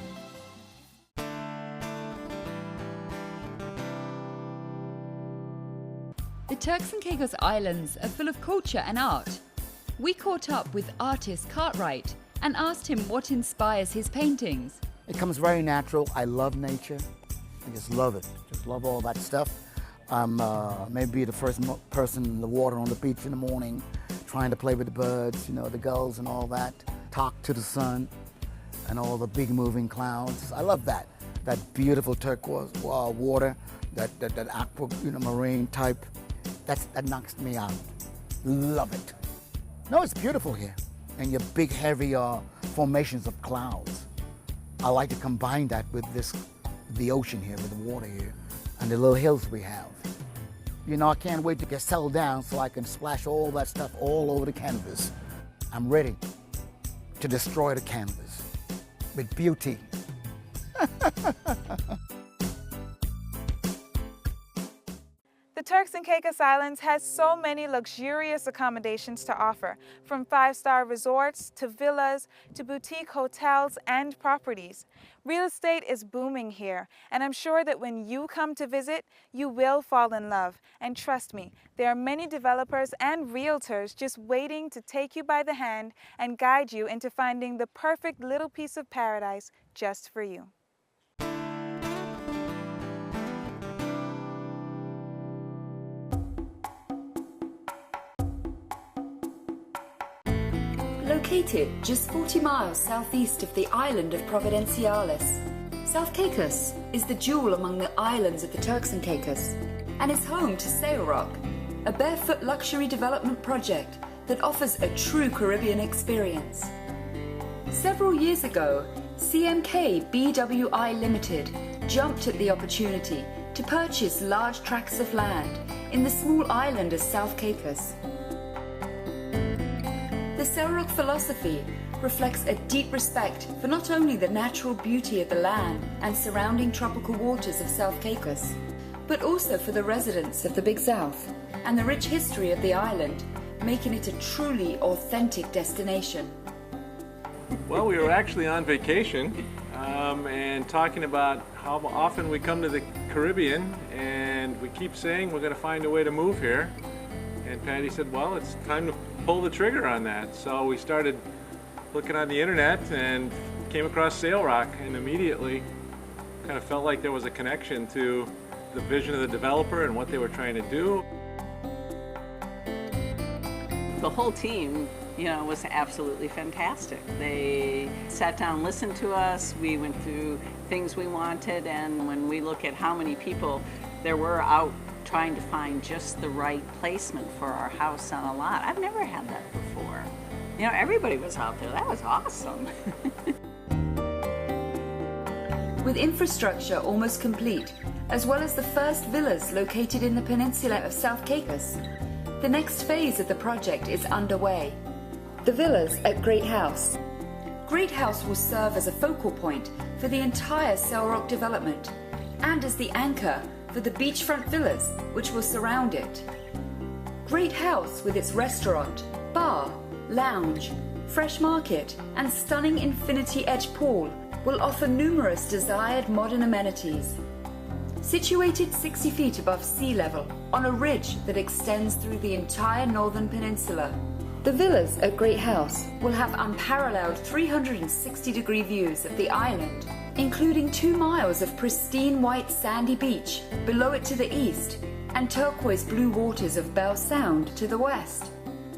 The Turks and Caicos Islands are full of culture and art. We caught up with artist Cartwright and asked him what inspires his paintings. It comes very natural. I love nature. I just love it. Just love all that stuff. I'm maybe the first person in the water on the beach in the morning, trying to play with the birds, you know, the gulls and all that. Talk to the sun and all the big moving clouds. I love that. That beautiful turquoise water, that aqua, you know, marine type. That knocks me out. Love it. No, it's beautiful here. And your big, heavy formations of clouds. I like to combine that with the ocean here, with the water here, and the little hills we have. You know, I can't wait to get settled down so I can splash all that stuff all over the canvas. I'm ready to destroy the canvas with beauty. The Turks and Caicos Islands has so many luxurious accommodations to offer, from 5-star resorts to villas to boutique hotels and properties. Real estate is booming here, and I'm sure that when you come to visit, you will fall in love. And trust me, there are many developers and realtors just waiting to take you by the hand and guide you into finding the perfect little piece of paradise just for you. Located just 40 miles southeast of the island of Providenciales, South Caicos is the jewel among the islands of the Turks and Caicos and is home to Sail Rock, a barefoot luxury development project that offers a true Caribbean experience. Several years ago, CMK BWI Limited jumped at the opportunity to purchase large tracts of land in the small island of South Caicos. The Sail Rock philosophy reflects a deep respect for not only the natural beauty of the land and surrounding tropical waters of South Caicos, but also for the residents of the Big South and the rich history of the island, making it a truly authentic destination. Well, we were actually on vacation and talking about how often we come to the Caribbean, and we keep saying we're going to find a way to move here. And Patty said, well, it's time to pull the trigger on that. So we started looking on the internet and came across Sail Rock, and immediately kind of felt like there was a connection to the vision of the developer and what they were trying to do. The whole team, you know, was absolutely fantastic. They sat down, listened to us, we went through things we wanted, and when we look at how many people there were out trying to find just the right placement for our house on a lot, I've never had that before. You know, everybody was out there. That was awesome. With infrastructure almost complete, as well as the first villas located in the peninsula of South Caicos, the next phase of the project is underway. The villas at Great House. Great House will serve as a focal point for the entire Sail Rock development and as the anchor for the beachfront villas which will surround it. Great House, with its restaurant, bar, lounge, fresh market and stunning infinity edge pool, will offer numerous desired modern amenities. Situated 60 feet above sea level on a ridge that extends through the entire northern peninsula, the villas at Great House will have unparalleled 360-degree views of the island, including 2 miles of pristine white sandy beach below it to the east and turquoise blue waters of Bell Sound to the west.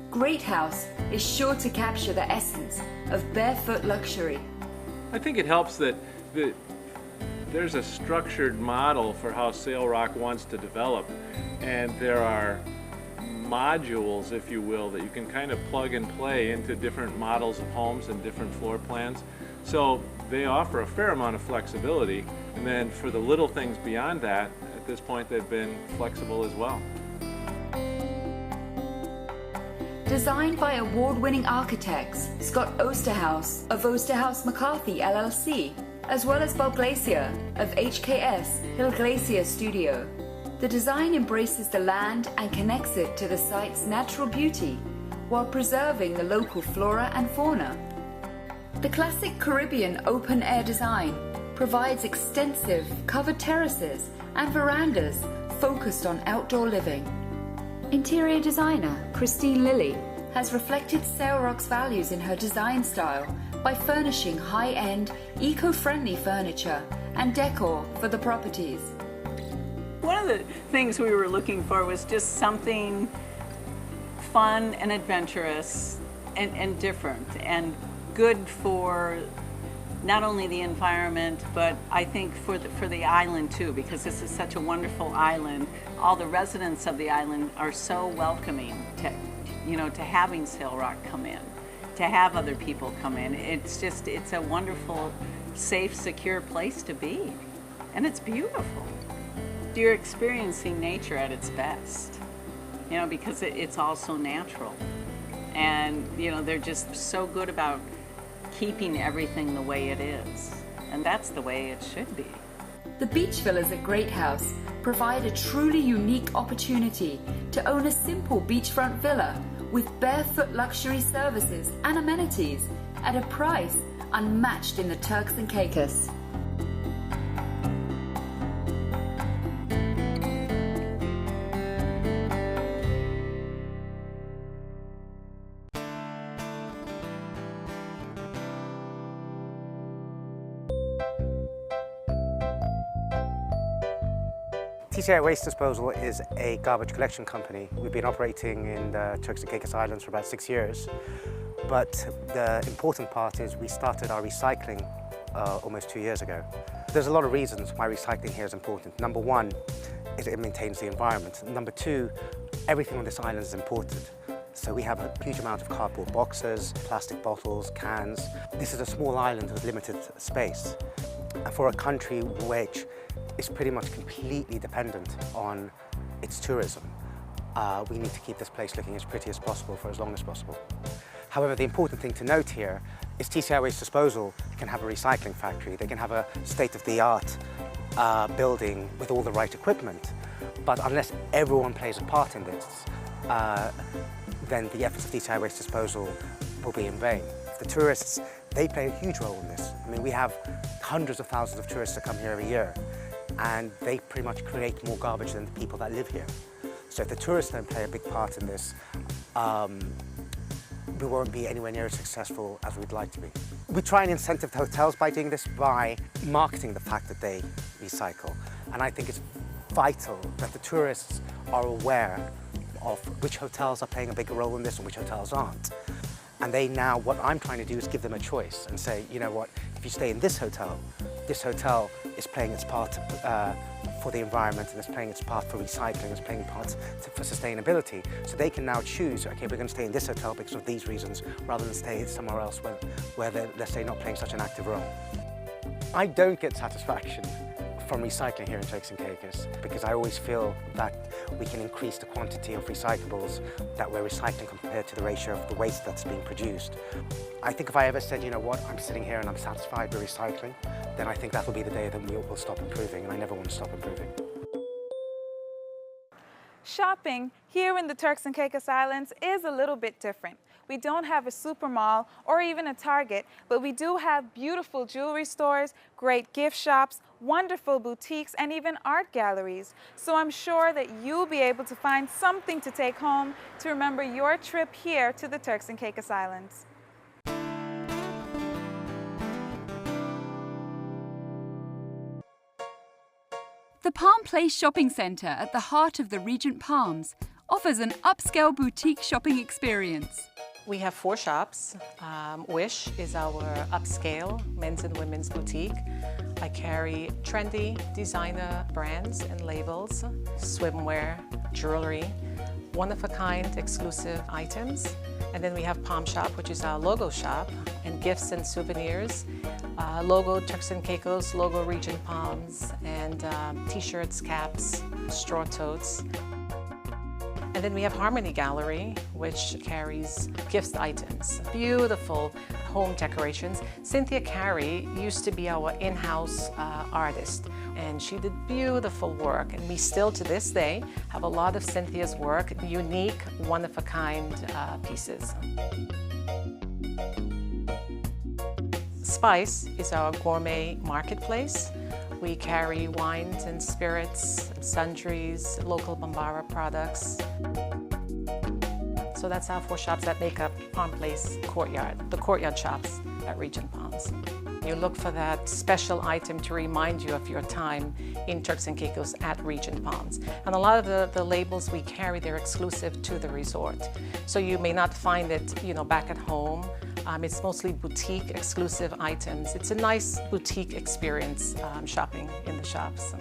Great House is sure to capture the essence of barefoot luxury. I think it helps that there's a structured model for how Sail Rock wants to develop, and there are modules, if you will, that you can kind of plug and play into different models of homes and different floor plans. So they offer a fair amount of flexibility, and then for the little things beyond that, at this point they've been flexible as well. Designed by award-winning architects Scott Osterhaus of Osterhaus McCarthy LLC, as well as Bob Glacier of HKS Hill Glacier Studio. The design embraces the land and connects it to the site's natural beauty while preserving the local flora and fauna. The classic Caribbean open-air design provides extensive covered terraces and verandas focused on outdoor living. Interior designer Christine Lilly has reflected Sail Rock's values in her design style by furnishing high-end, eco-friendly furniture and decor for the properties. One of the things we were looking for was just something fun and adventurous and different and good for not only the environment, but I think for the island too, because this is such a wonderful island. All the residents of the island are so welcoming to, you know, to having Sail Rock come in, to have other people come in. It's a wonderful, safe, secure place to be. And it's beautiful. You're experiencing nature at its best, you know, because it's all so natural. And, you know, they're just so good about keeping everything the way it is. And that's the way it should be. The beach villas at Great House provide a truly unique opportunity to own a simple beachfront villa with barefoot luxury services and amenities at a price unmatched in the Turks and Caicos. TCI Waste Disposal is a garbage collection company. We've been operating in the Turks and Caicos Islands for about 6 years. But the important part is we started our recycling almost 2 years ago. There's a lot of reasons why recycling here is important. Number one, it maintains the environment. Number two, everything on this island is imported. So we have a huge amount of cardboard boxes, plastic bottles, cans. This is a small island with limited space. And for a country which is pretty much completely dependent on its tourism, we need to keep this place looking as pretty as possible for as long as possible. However, the important thing to note here is TCI Waste Disposal can have a recycling factory, they can have a state-of-the-art building with all the right equipment, but unless everyone plays a part in this, then the efforts of TCI Waste Disposal will be in vain. The tourists, they play a huge role in this. I mean, we have hundreds of thousands of tourists that come here every year, and they pretty much create more garbage than the people that live here. So if the tourists don't play a big part in this, we won't be anywhere near as successful as we'd like to be. We try and incentive the hotels by doing this, by marketing the fact that they recycle. And I think it's vital that the tourists are aware of which hotels are playing a bigger role in this and which hotels aren't. And they now, what I'm trying to do is give them a choice and say, you know what, if you stay in this hotel is playing its part for the environment, and it's playing its part for recycling, it's playing parts for sustainability. So they can now choose, okay, we're going to stay in this hotel because of these reasons, rather than stay somewhere else where they're, let's say, not playing such an active role. I don't get satisfaction from recycling here in Turks and Caicos because I always feel that we can increase the quantity of recyclables that we're recycling compared to the ratio of the waste that's being produced. I think if I ever said, you know what, I'm sitting here and I'm satisfied with recycling, then I think that will be the day that we'll stop improving, and I never want to stop improving. Shopping here in the Turks and Caicos Islands is a little bit different. We don't have a super mall or even a Target, but we do have beautiful jewelry stores, great gift shops, wonderful boutiques, and even art galleries. So I'm sure that you'll be able to find something to take home to remember your trip here to the Turks and Caicos Islands. The Palm Place Shopping Centre at the heart of the Regent Palms offers an upscale boutique shopping experience. We have 4 shops. Wish is our upscale men's and women's boutique. I carry trendy designer brands and labels, swimwear, jewelry, one-of-a-kind exclusive items. And then we have Palm Shop, which is our logo shop, and gifts and souvenirs. Logo Turks and Caicos, logo Regent Palms, and t-shirts, caps, straw totes. And then we have Harmony Gallery, which carries gift items, beautiful home decorations. Cynthia Carey used to be our in-house artist, and she did beautiful work, and we still to this day have a lot of Cynthia's work, unique, one-of-a-kind pieces. Spice is our gourmet marketplace. We carry wines and spirits, sundries, local Bambara products. So that's our 4 shops that make up Palm Place Courtyard, the courtyard shops at Regent Palms. You look for that special item to remind you of your time in Turks and Caicos at Regent Palms. And a lot of the labels we carry, they're exclusive to the resort. So you may not find it, you know, back at home. It's mostly boutique exclusive items. It's a nice boutique experience shopping in the shops.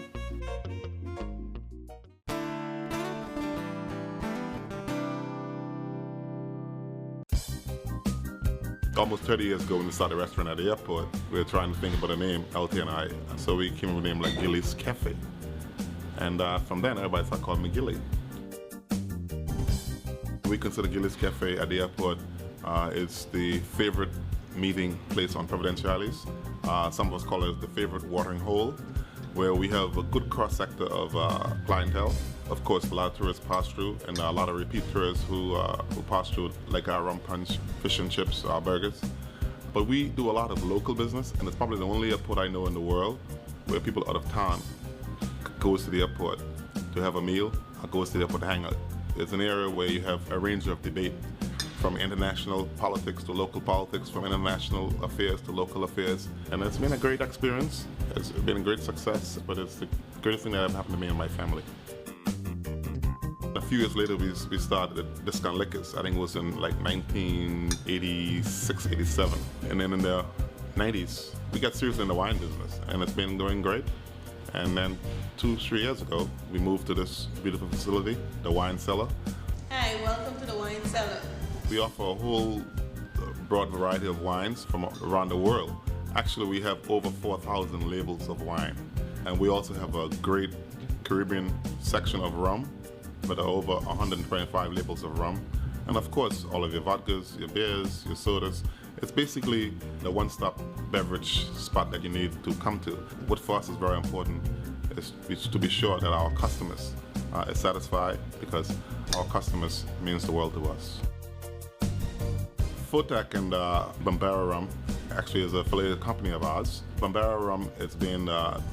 Almost 30 years ago when we started a restaurant at the airport, we were trying to think about a name, LT and I. So we came up with a name like Gilly's Cafe. And from then, everybody started calling me Gilly. We consider Gilly's Cafe at the airport it's the favorite meeting place on Providenciales. Some of us call it the favorite watering hole, where we have a good cross-sector of clientele. Of course, a lot of tourists pass through, and a lot of repeat tourists who pass through, like our rum punch, fish and chips, our burgers. But we do a lot of local business, and it's probably the only airport I know in the world where people out of town goes to the airport to have a meal or goes to the airport to hang out. It's an area where you have a range of debate, from international politics to local politics, from international affairs to local affairs. And it's been a great experience. It's been a great success, but it's the greatest thing that ever happened to me and my family. A few years later, we started Discount Liquors. I think it was in like 1986, 87. And then in the 90s, we got serious in the wine business, and it's been going great. And then 2-3 years ago, we moved to this beautiful facility, the Wine Cellar. Hi, welcome to the Wine Cellar. We offer a whole broad variety of wines from around the world. Actually, we have over 4,000 labels of wine. And we also have a great Caribbean section of rum, with over 125 labels of rum. And of course, all of your vodkas, your beers, your sodas. It's basically the one-stop beverage spot that you need to come to. What for us is very important is to be sure that our customers are satisfied, because our customers means the world to us. Fotek and Bambara Rum actually is a affiliated company of ours. Bambara Rum is being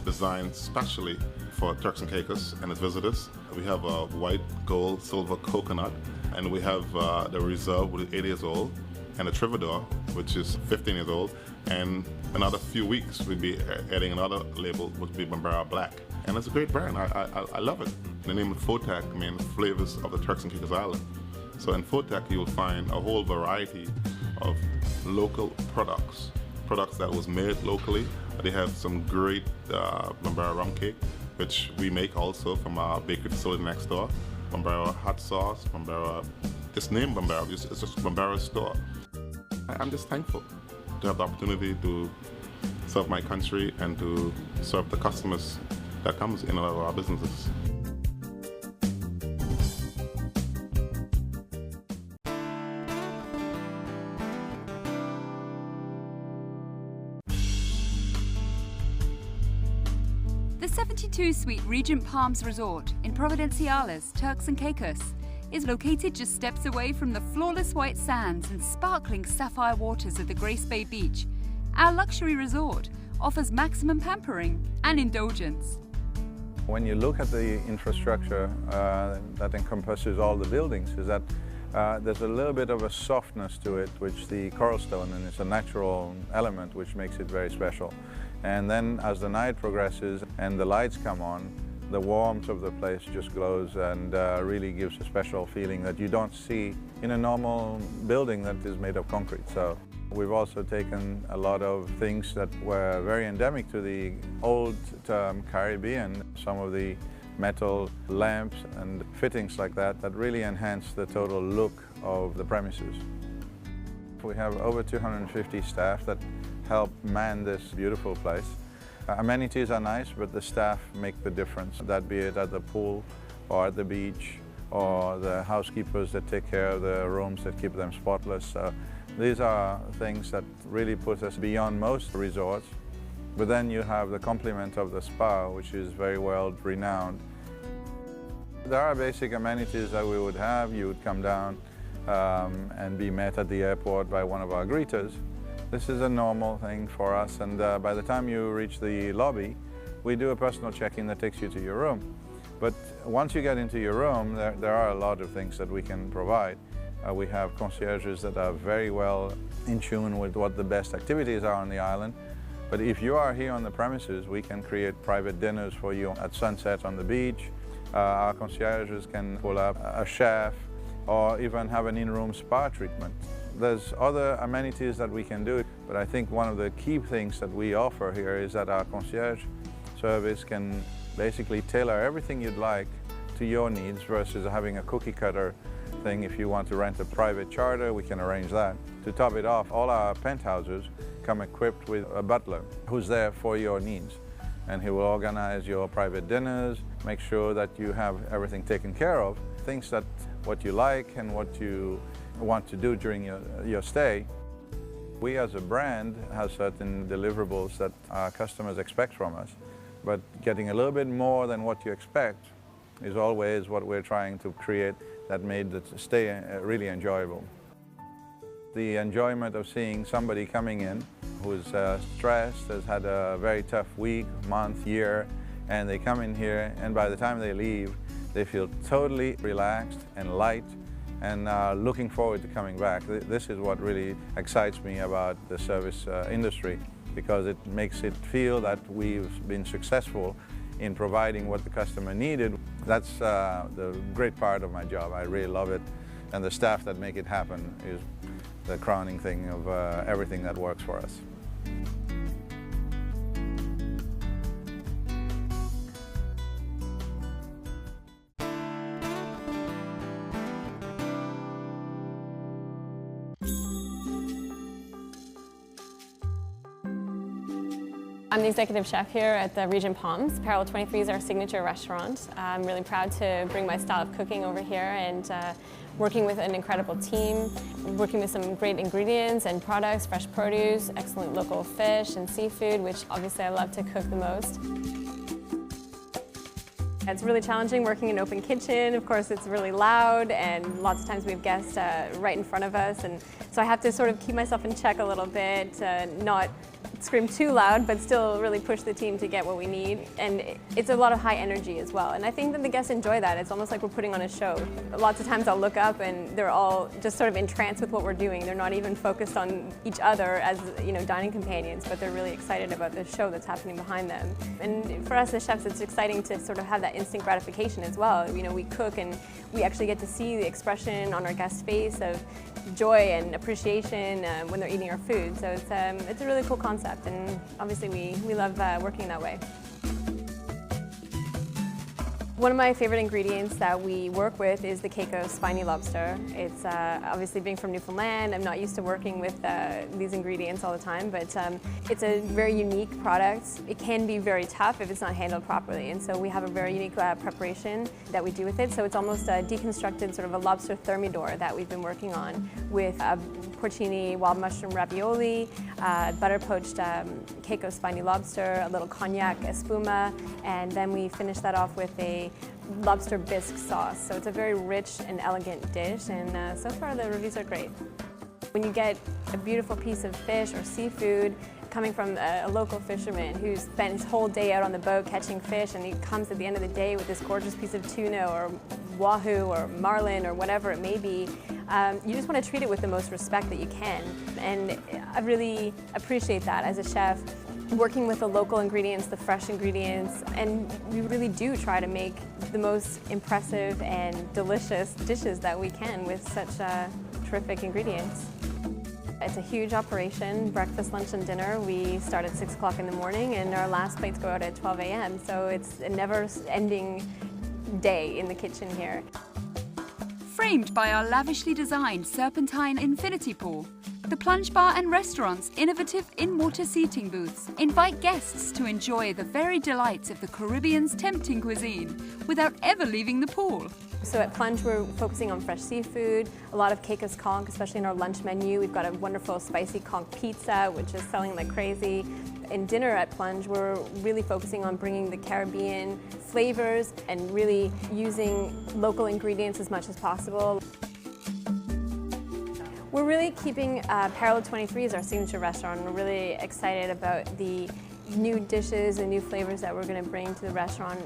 designed specially for Turks and Caicos and its visitors. We have a white, gold, silver coconut, and we have the Reserve, which is 8 years old, and a Troubadour, which is 15 years old. And another few weeks, we'll be adding another label, which will be Bambara Black. And it's a great brand. I love it. The name of Fotac means flavors of the Turks and Caicos Island. So in Fotac, you'll find a whole variety of local products that was made locally. They have some great Bambara rum cake, which we make also from our bakery facility next door. Bambara hot sauce, Bambara, just name Bambara, it's just Bambara store. I'm just thankful to have the opportunity to serve my country and to serve the customers that comes in all of our businesses. The 72-suite Regent Palms Resort in Providenciales, Turks and Caicos, is located just steps away from the flawless white sands and sparkling sapphire waters of the Grace Bay Beach. Our luxury resort offers maximum pampering and indulgence. When you look at the infrastructure that encompasses all the buildings, is that there's a little bit of a softness to it, which the coral stone, and it's a natural element which makes it very special. And then as the night progresses and the lights come on, the warmth of the place just glows and really gives a special feeling that you don't see in a normal building that is made of concrete. So we've also taken a lot of things that were very endemic to the old Caribbean, some of the metal lamps and fittings like that, that really enhance the total look of the premises. We have over 250 staff that help man this beautiful place. Amenities are nice, but the staff make the difference, that be it at the pool or at the beach or the housekeepers that take care of the rooms that keep them spotless. So these are things that really put us beyond most resorts. But then you have the complement of the spa, which is very well renowned. There are basic amenities that we would have. You would come down and be met at the airport by one of our greeters. This is a normal thing for us, and by the time you reach the lobby, we do a personal check-in that takes you to your room. But once you get into your room, there are a lot of things that we can provide. We have concierges that are very well in tune with what the best activities are on the island. But if you are here on the premises, we can create private dinners for you at sunset on the beach. Our concierges can pull up a chef or even have an in-room spa treatment. There's other amenities that we can do, but I think one of the key things that we offer here is that our concierge service can basically tailor everything you'd like to your needs versus having a cookie cutter thing. If you want to rent a private charter, we can arrange that. To top it off, all our penthouses come equipped with a butler who's there for your needs. And he will organize your private dinners, make sure that you have everything taken care of, things that what you like and what you want to do during your stay. We as a brand have certain deliverables that our customers expect from us, but getting a little bit more than what you expect is always what we're trying to create that made the stay really enjoyable. The enjoyment of seeing somebody coming in who's stressed, has had a very tough week, month, year, and they come in here and by the time they leave, they feel totally relaxed and light and looking forward to coming back. This is what really excites me about the service industry, because it makes it feel that we've been successful in providing what the customer needed. That's the great part of my job. I really love it, and the staff that make it happen is the crowning thing of everything that works for us. I'm the executive chef here at the Regent Palms. Parallel 23 is our signature restaurant. I'm really proud to bring my style of cooking over here and working with an incredible team, working with some great ingredients and products, fresh produce, excellent local fish and seafood, which obviously I love to cook the most. It's really challenging working in an open kitchen. Of course, it's really loud and lots of times we have guests right in front of us, and so I have to sort of keep myself in check a little bit, not scream too loud, but still really push the team to get what we need. And it's a lot of high energy as well. And I think that the guests enjoy that. It's almost like we're putting on a show. Lots of times I'll look up and they're all just sort of entranced with what we're doing. They're not even focused on each other as, you know, dining companions, but they're really excited about the show that's happening behind them. And for us as chefs, it's exciting to sort of have that instant gratification as well. You know, we cook and we actually get to see the expression on our guests' face of joy and appreciation when they're eating our food. So it's a really cool concept, and obviously we love working that way. One of my favorite ingredients that we work with is the Caicos spiny lobster. It's obviously, being from Newfoundland, I'm not used to working with these ingredients all the time, but it's a very unique product. It can be very tough if it's not handled properly, and so we have a very unique preparation that we do with it. So it's almost a deconstructed sort of a lobster thermidor that we've been working on with porcini wild mushroom ravioli, butter poached Caicos spiny lobster, a little cognac espuma, and then we finish that off with a lobster bisque sauce. So it's a very rich and elegant dish, and so far the reviews are great. When you get a beautiful piece of fish or seafood coming from a local fisherman who's spent his whole day out on the boat catching fish, and he comes at the end of the day with this gorgeous piece of tuna or wahoo or marlin or whatever it may be, you just want to treat it with the most respect that you can. And I really appreciate that as a chef, working with the local ingredients, the fresh ingredients, and we really do try to make the most impressive and delicious dishes that we can with such terrific ingredients. It's a huge operation, breakfast, lunch, and dinner. We start at 6 o'clock in the morning and our last plates go out at 12 a.m. So it's a never-ending day in the kitchen here. Framed by our lavishly designed serpentine infinity pool, the plunge bar and restaurant's innovative in-water seating booths invite guests to enjoy the very delights of the Caribbean's tempting cuisine without ever leaving the pool. So at Plunge, we're focusing on fresh seafood, a lot of Caicos conch, especially in our lunch menu. We've got a wonderful spicy conch pizza, which is selling like crazy. In dinner at Plunge, we're really focusing on bringing the Caribbean flavors and really using local ingredients as much as possible. We're really keeping Parallel 23 as our signature restaurant. We're really excited about the new dishes and new flavors that we're going to bring to the restaurant.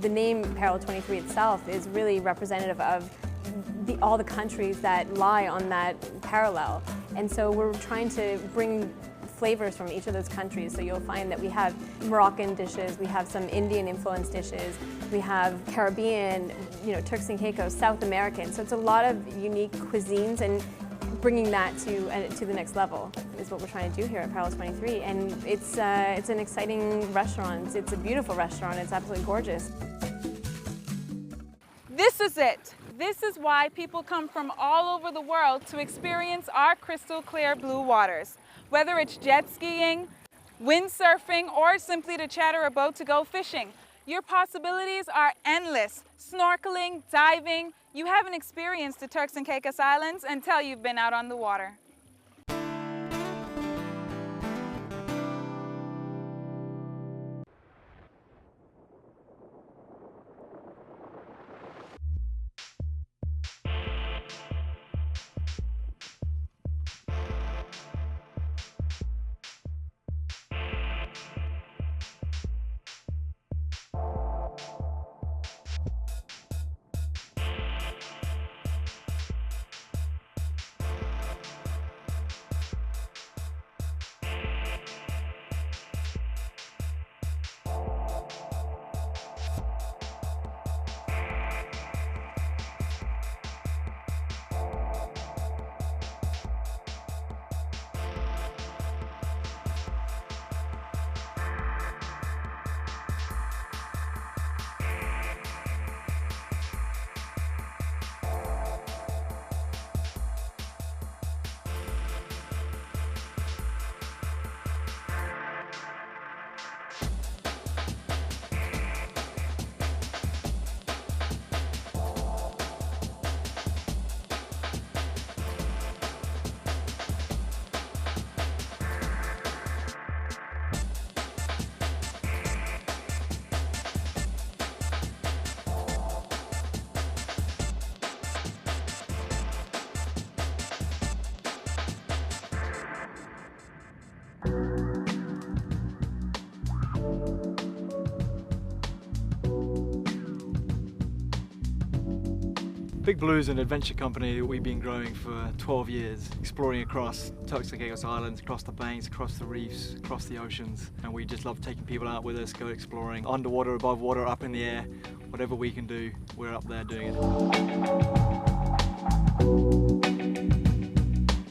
The name Parallel 23 itself is really representative of all the countries that lie on that parallel. And so we're trying to bring flavors from each of those countries. So you'll find that we have Moroccan dishes, we have some Indian influenced dishes, we have Caribbean, you know, Turks and Caicos, South American. So it's a lot of unique cuisines, and bringing that to the next level is what we're trying to do here at Parallel 23. And it's an exciting restaurant. It's a beautiful restaurant. It's absolutely gorgeous. This is it. This is why people come from all over the world to experience our crystal clear blue waters. Whether it's jet skiing, windsurfing, or simply to charter a boat to go fishing, your possibilities are endless. Snorkeling, diving. You haven't experienced the Turks and Caicos Islands until you've been out on the water. Big Blue is an adventure company that we've been growing for 12 years, exploring across Turks Caicos Islands, across the banks, across the reefs, across the oceans. And we just love taking people out with us, go exploring underwater, above water, up in the air. Whatever we can do, we're up there doing it.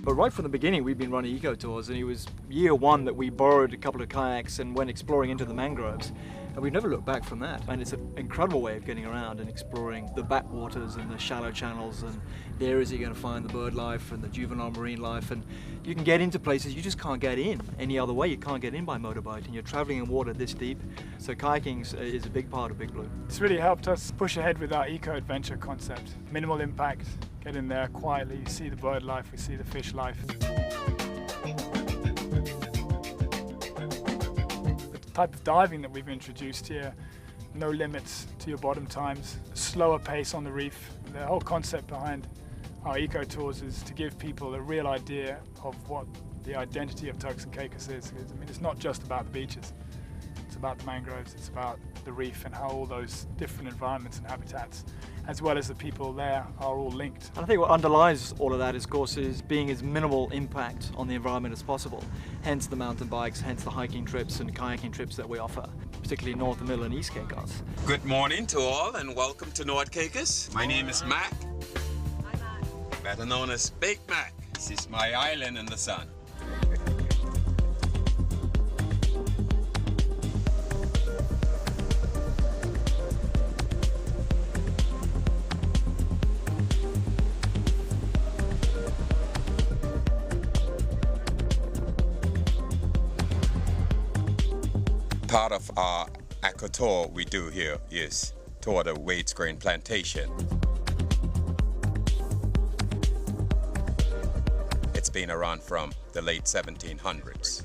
But right from the beginning, we've been running eco tours, and it was year one that we borrowed a couple of kayaks and went exploring into the mangroves. And we've never looked back from that. And it's an incredible way of getting around and exploring the backwaters and the shallow channels and the areas that you're going to find the bird life and the juvenile marine life. And you can get into places you just can't get in any other way. You can't get in by motorboat, and you're traveling in water this deep. So kayaking is a big part of Big Blue. It's really helped us push ahead with our eco-adventure concept. Minimal impact, get in there quietly, you see the bird life, we see the fish life. Type of diving that we've introduced here, no limits to your bottom times, slower pace on the reef. The whole concept behind our eco tours is to give people a real idea of what the identity of Turks and Caicos is. I mean, it's not just about the beaches, it's about the mangroves, it's about the reef and how all those different environments and habitats, as well as the people there, are all linked. And I think what underlies all of that, of course, is being as minimal impact on the environment as possible. Hence the mountain bikes, hence the hiking trips and kayaking trips that we offer, particularly North, Middle and East Caicos. Good morning to all and welcome to North Caicos. My name is Mac, better known as Bake Mac. This is my island in the sun. Part of our eco tour we do here is tour the Wade's Grain Plantation. It's been around from the late 1700s.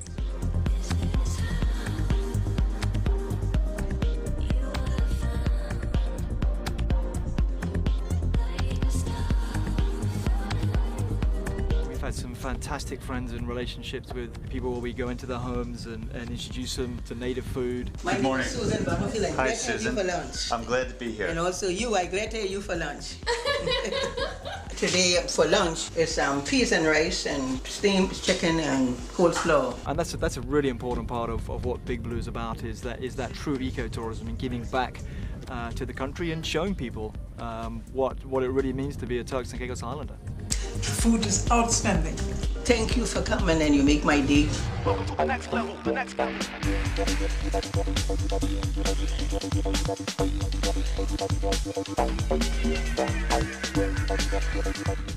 Some fantastic friends and relationships with people where we go into their homes and introduce them to native food. My name is Susan Bamafil. I'm Hi, glad to have you Susan. for lunch. I'm glad to be here. And also you, I'm glad to have you for lunch. Today for lunch is peas and rice and steamed chicken and coleslaw. And that's a really important part of what Big Blue is about, is that true ecotourism and giving back to the country and showing people what it really means to be a Turks and Caicos Islander. Food is outstanding. Thank you for coming and you make my day. Welcome to the next level, the next level.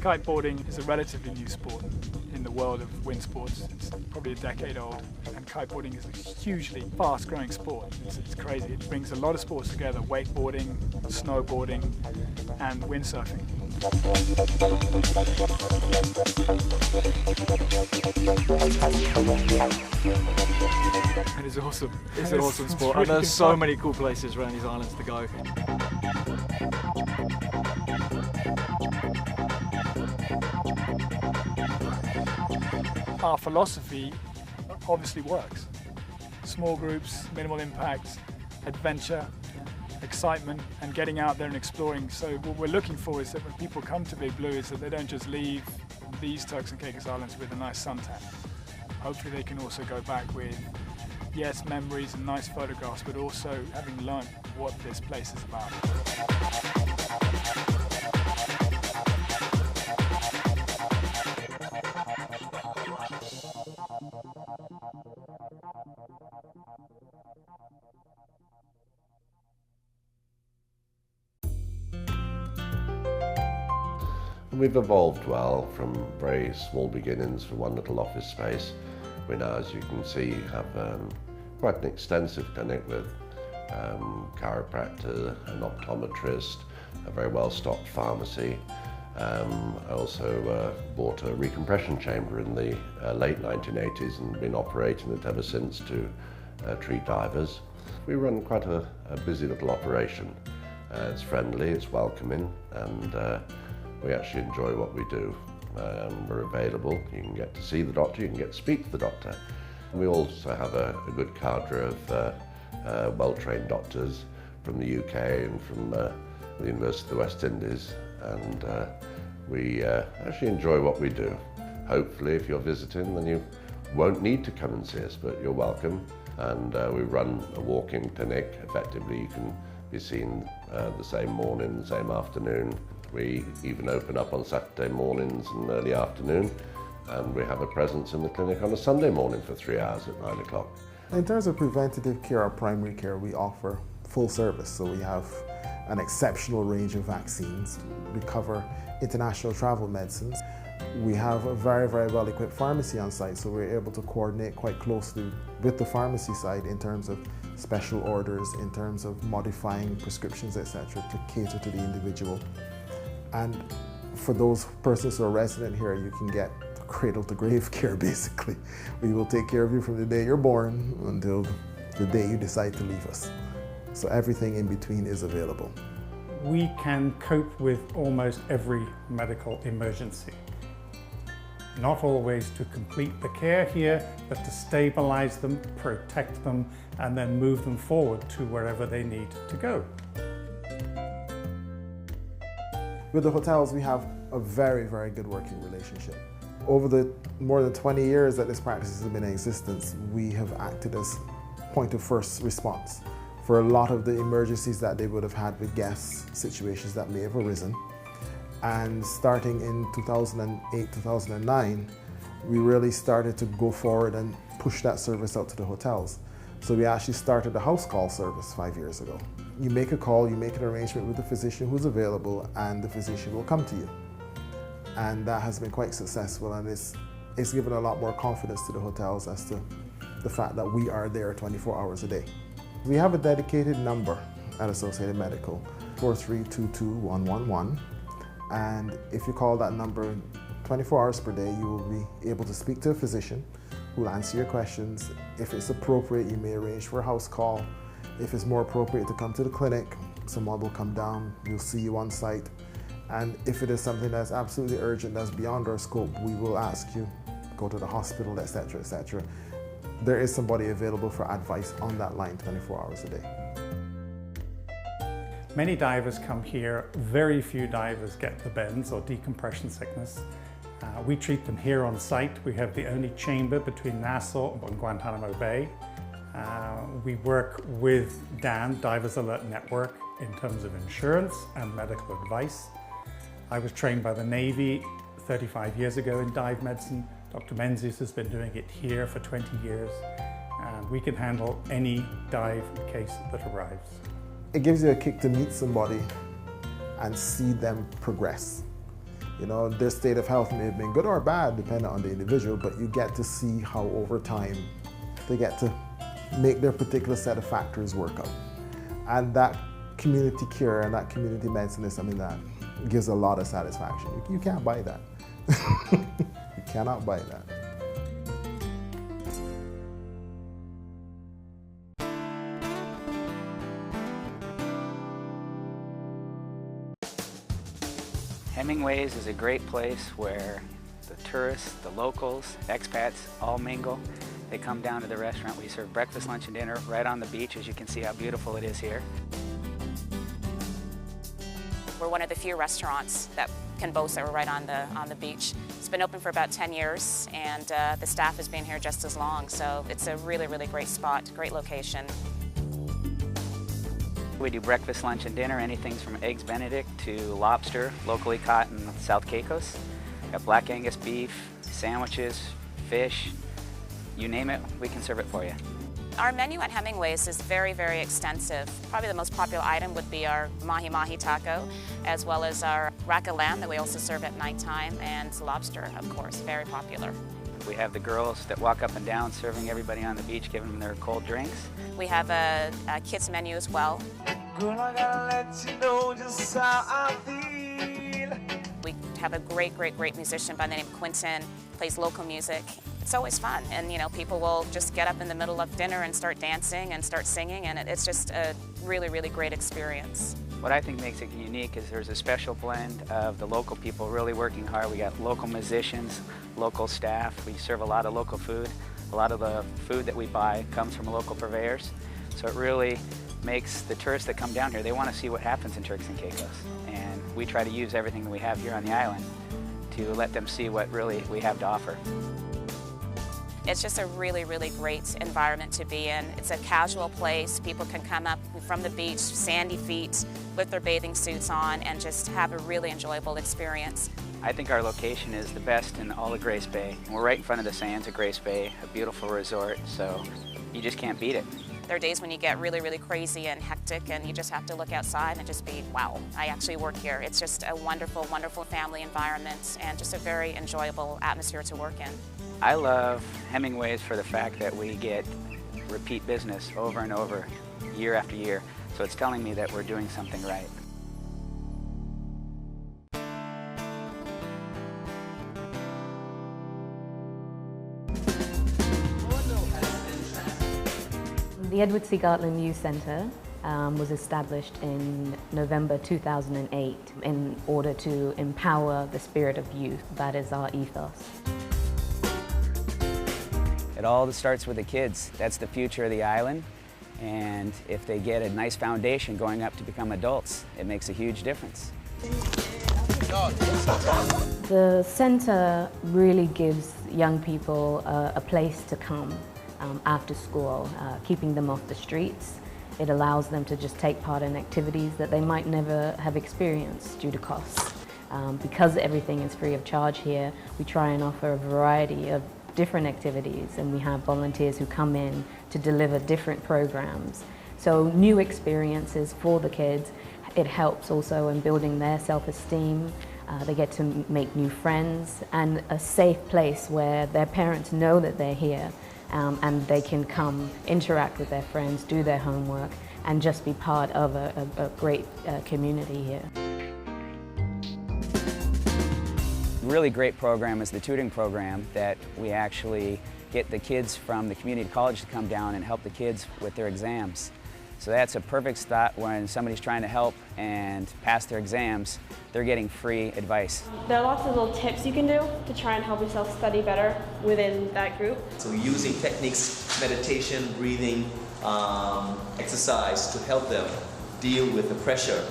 Kiteboarding is a relatively new sport in the world of wind sports. It's probably a decade old, and kiteboarding is a hugely fast-growing sport. It's crazy. It brings a lot of sports together: wakeboarding, snowboarding, and windsurfing. And it's awesome. It's an awesome sport. And there's so many cool places around these islands to go. Our philosophy obviously works. Small groups, minimal impact, adventure, excitement, and getting out there and exploring. So what we're looking for is that when people come to Big Blue, is that they don't just leave these Turks and Caicos Islands with a nice suntan. Hopefully they can also go back with, yes, memories and nice photographs, but also having learned what this place is about. We've evolved well from very small beginnings from one little office space. We now, as you can see, have quite an extensive clinic with chiropractor, an optometrist, a very well-stocked pharmacy. I also bought a recompression chamber in the late 1980s and been operating it ever since to treat divers. We run quite a busy little operation. It's friendly, it's welcoming, and we actually enjoy what we do. We're available. You can get to see the doctor, you can get to speak to the doctor. We also have a good cadre of well-trained doctors from the UK and from the University of the West Indies, and we actually enjoy what we do. Hopefully, if you're visiting, then you won't need to come and see us, but you're welcome. And we run a walk-in clinic. Effectively, you can be seen the same morning, the same afternoon. We even open up on Saturday mornings and early afternoon, and we have a presence in the clinic on a Sunday morning for 3 hours at 9 o'clock. In terms of preventative care or primary care, we offer full service. So we have an exceptional range of vaccines. We cover international travel medicines. We have a very, very well-equipped pharmacy on site, so we're able to coordinate quite closely with the pharmacy side in terms of special orders, in terms of modifying prescriptions, etc., to cater to the individual. And for those persons who are resident here, you can get cradle to grave care, basically. We will take care of you from the day you're born until the day you decide to leave us. So everything in between is available. We can cope with almost every medical emergency. Not always to complete the care here, but to stabilize them, protect them, and then move them forward to wherever they need to go. With the hotels, we have a very, very good working relationship. Over the more than 20 years that this practice has been in existence, we have acted as point of first response for a lot of the emergencies that they would have had with guests, situations that may have arisen. And starting in 2008, 2009, we really started to go forward and push that service out to the hotels. So we actually started a house call service 5 years ago. You make a call, you make an arrangement with the physician who's available, and the physician will come to you. And that has been quite successful, and it's given a lot more confidence to the hotels as to the fact that we are there 24 hours a day. We have a dedicated number at Associated Medical, 4322-111. And if you call that number 24 hours per day, you will be able to speak to a physician who will answer your questions. If it's appropriate, you may arrange for a house call. If it's more appropriate to come to the clinic, someone will come down, we'll see you on site. And if it is something that's absolutely urgent, that's beyond our scope, we will ask you, go to the hospital, etc., etc. There is somebody available for advice on that line 24 hours a day. Many divers come here, very few divers get the bends or decompression sickness. We treat them here on site. We have the only chamber between Nassau and Guantanamo Bay. We work with DAN, Divers Alert Network, in terms of insurance and medical advice. I was trained by the Navy 35 years ago in dive medicine. Dr. Menzies has been doing it here for 20 years. And we can handle any dive case that arrives. It gives you a kick to meet somebody and see them progress. You know, their state of health may have been good or bad, depending on the individual, but you get to see how over time they get to make their particular set of factors work out. And that community care and that community medicine is something that gives a lot of satisfaction. You can't buy that. You cannot buy that. Hemingway's is a great place where the tourists, the locals, expats all mingle. They come down to the restaurant. We serve breakfast, lunch, and dinner right on the beach, as you can see how beautiful it is here. We're one of the few restaurants that can boast that we're right on the beach. It's been open for about 10 years, and the staff has been here just as long, so it's a really, really great spot, great location. We do breakfast, lunch, and dinner, anything from eggs Benedict to lobster, locally caught in South Caicos. We got black Angus beef, sandwiches, fish, you name it, we can serve it for you. Our menu at Hemingway's is very, very extensive. Probably the most popular item would be our mahi-mahi taco, as well as our rack of lamb that we also serve at nighttime, and lobster, of course, very popular. We have the girls that walk up and down serving everybody on the beach, giving them their cold drinks. We have a kids menu as well. Girl, I gotta let you know just how I feel. We have a great musician by the name of Quentin, plays local music. It's always fun, and you know, people will just get up in the middle of dinner and start dancing and start singing, and it's just a really, really great experience. What I think makes it unique is there's a special blend of the local people really working hard. We got local musicians, local staff. We serve a lot of local food. A lot of the food that we buy comes from local purveyors. So it really makes the tourists that come down here, they want to see what happens in Turks and Caicos. And we try to use everything that we have here on the island to let them see what really we have to offer. It's just a really, really great environment to be in. It's a casual place. People can come up from the beach, sandy feet, with their bathing suits on, and just have a really enjoyable experience. I think our location is the best in all of Grace Bay. We're right in front of the sands of Grace Bay, a beautiful resort, so you just can't beat it. There are days when you get really, really crazy and hectic, and you just have to look outside and just be, wow, I actually work here. It's just a wonderful, wonderful family environment and just a very enjoyable atmosphere to work in. I love Hemingway's for the fact that we get repeat business over and over, year after year. So it's telling me that we're doing something right. The Edward C. Gartland Youth Centre was established in November 2008 in order to empower the spirit of youth. That is our ethos. It all starts with the kids. That's the future of the island. And if they get a nice foundation going up to become adults, it makes a huge difference. The centre really gives young people a place to come after school, keeping them off the streets. It allows them to just take part in activities that they might never have experienced due to costs. Because everything is free of charge here, we try and offer a variety of different activities, and we have volunteers who come in to deliver different programs. So new experiences for the kids. It helps also in building their self-esteem. They get to make new friends, and a safe place where their parents know that they're here, and they can come interact with their friends, do their homework, and just be part of a great community here. Really great program is the tutoring program that we actually get the kids from the community college to come down and help the kids with their exams. So that's a perfect spot when somebody's trying to help and pass their exams, they're getting free advice. There are lots of little tips you can do to try and help yourself study better within that group. So using techniques, meditation, breathing, exercise to help them deal with the pressure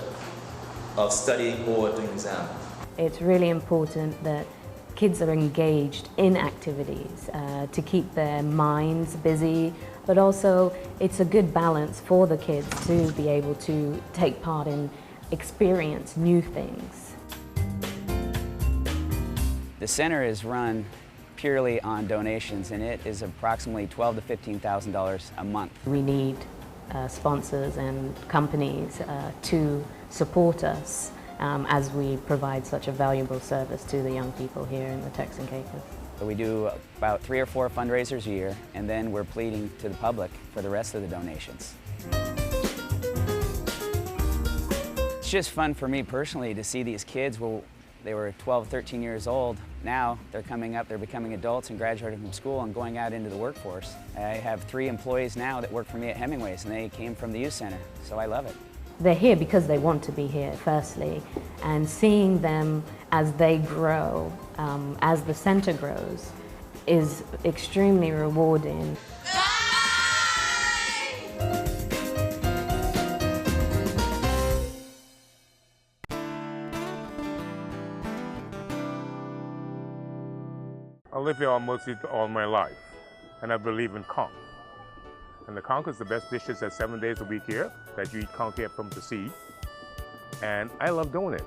of studying or doing an exam. It's really important that kids are engaged in activities to keep their minds busy, but also it's a good balance for the kids to be able to take part in experience new things. The center is run purely on donations, and it is approximately $12,000 to $15,000 a month. We need sponsors and companies to support us as we provide such a valuable service to the young people here in the Turks and Caicos. So we do about 3 or 4 fundraisers a year, and then we're pleading to the public for the rest of the donations. It's just fun for me personally to see these kids. Well, they were 12, 13 years old. Now they're coming up, they're becoming adults and graduating from school and going out into the workforce. I have 3 employees now that work for me at Hemingway's, and they came from the youth center, so I love it. They're here because they want to be here, firstly, and seeing them as they grow, as the center grows, is extremely rewarding. I live here almost all my life, and I believe in conch. And the conch is the best dishes that's 7 days a week here, that you eat conch here from the sea. And I love doing it.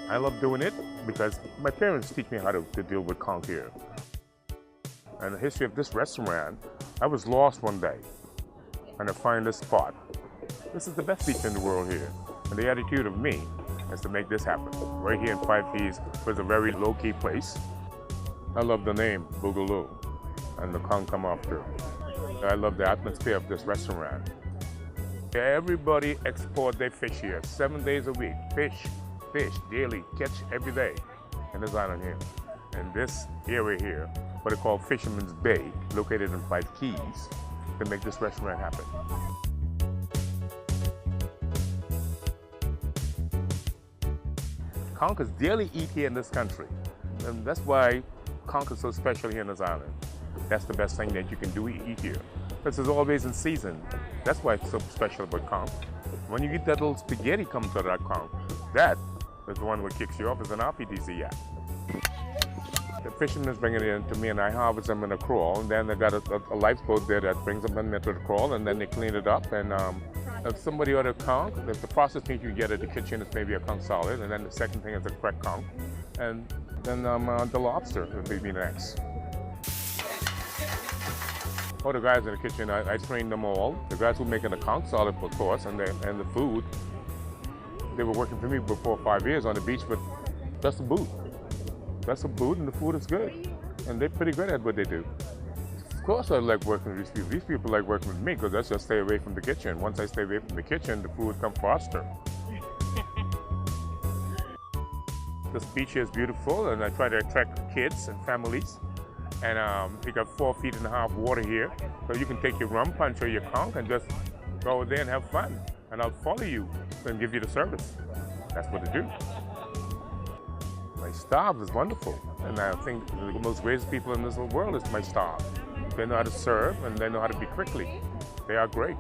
I love doing it because my parents teach me how to deal with conch here. And the history of this restaurant, I was lost one day, and I find this spot. This is the best beach in the world here. And the attitude of me is to make this happen. Right here in Five Keys was a very low-key place. I love the name, Boogaloo, and the conch come after. I love the atmosphere of this restaurant. Everybody export their fish here, 7 days a week. Fish, daily, catch every day in this island here. And this area here, what they call Fisherman's Bay, located in Five Keys, to make this restaurant happen. Conch is daily eat here in this country. And that's why conch is so special here in this island. That's the best thing that you can do, eat here. because it's always in season. That's why it's so special about conch. When you get that little spaghetti comes out of that conch, that is the one that kicks you off as an RPDC yak. The fishermen bring it in to me and I harvest them in a crawl, and then they got a lifeboat there that brings them into the crawl, and then they clean it up. And if somebody order conch, if the processed meat you get at the kitchen is maybe a conch solid, and then the second thing is a cracked conch, and then the lobster would be next. All the guys in the kitchen, I trained them all. The guys who were making the conch solid, of course, and the food, they were working for me for 4 or 5 years on the beach, but that's the boot. That's the boot, and the food is good. And they're pretty good at what they do. Of course I like working with these people. These people like working with me because I just stay away from the kitchen. Once I stay away from the kitchen, the food comes faster. This beach here is beautiful, and I try to attract kids and families. And you got 4.5 feet water here, so you can take your rum punch or your conch and just go there and have fun. And I'll follow you and give you the service. That's what I do. My staff is wonderful, and I think the most greatest people in this whole world is my staff. They know how to serve, and they know how to be quickly. They are great.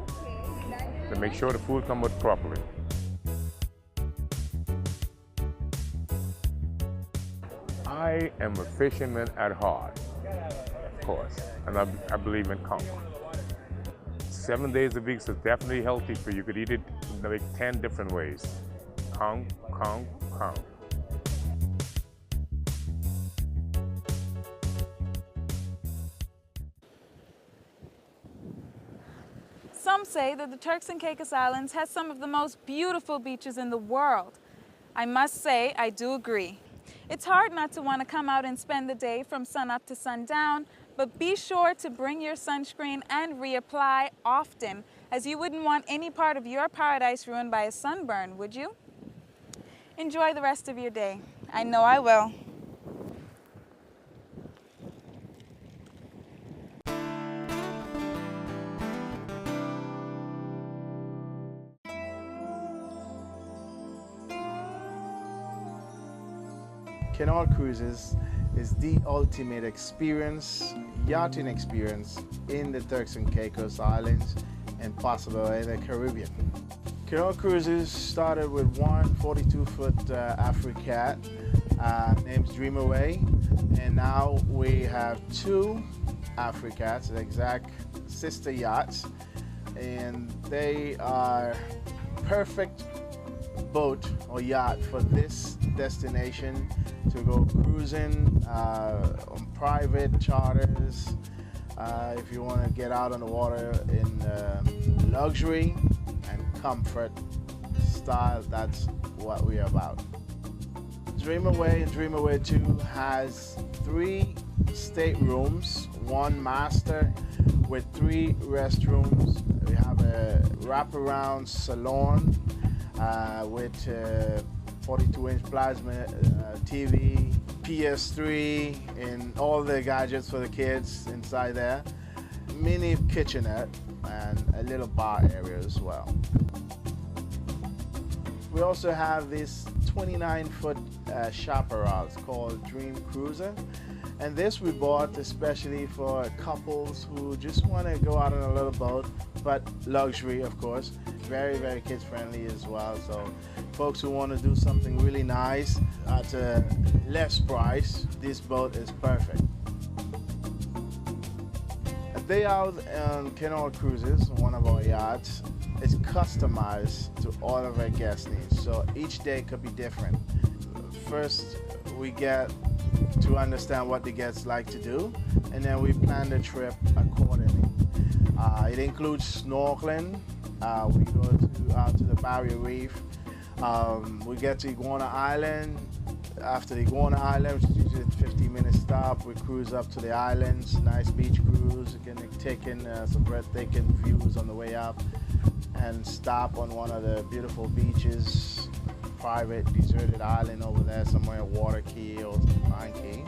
They make sure the food comes out properly. I am a fisherman at heart, of course, and I believe in conch. 7 days a week is definitely healthy for you. You could eat it in like 10 different ways. Conch, conch, conch. Some say that the Turks and Caicos Islands has some of the most beautiful beaches in the world. I must say, I do agree. It's hard not to want to come out and spend the day from sunup to sundown, but be sure to bring your sunscreen and reapply often, as you wouldn't want any part of your paradise ruined by a sunburn, would you? Enjoy the rest of your day. I know I will. Canal Cruises is the ultimate experience, yachting experience in the Turks and Caicos Islands and possibly in the Caribbean. Canal Cruises started with one 42-foot Africat named Dream Away, and now we have 2 Africats, the exact sister yachts, and they are perfect boat or yacht for this destination to go cruising on private charters. If you want to get out on the water in luxury and comfort style, that's what we're about. Dream Away and Dream Away 2 has 3 staterooms, 1 master with 3 restrooms. We have a wraparound salon with 42-inch plasma TV, PS3, and all the gadgets for the kids inside there. Mini kitchenette and a little bar area as well. We also have this 29-foot chaparral called Dream Cruiser. And this we bought especially for couples who just want to go out on a little boat, but luxury, of course. Very, very kids friendly as well. So folks who want to do something really nice at a less price, this boat is perfect. A day out on Canal Cruises, one of our yachts, is customized to all of our guest needs. So each day could be different. First, we get to understand what the guests like to do, and then we plan the trip accordingly. It includes snorkeling. We go out to the Barrier Reef. We get to Iguana Island. After the Iguana Island, which is usually a 15-minute stop, we cruise up to the islands. Nice beach cruise. You can take in some breathtaking views on the way up, and stop on one of the beautiful beaches. Private deserted island over there somewhere, Water Key or Pine Key.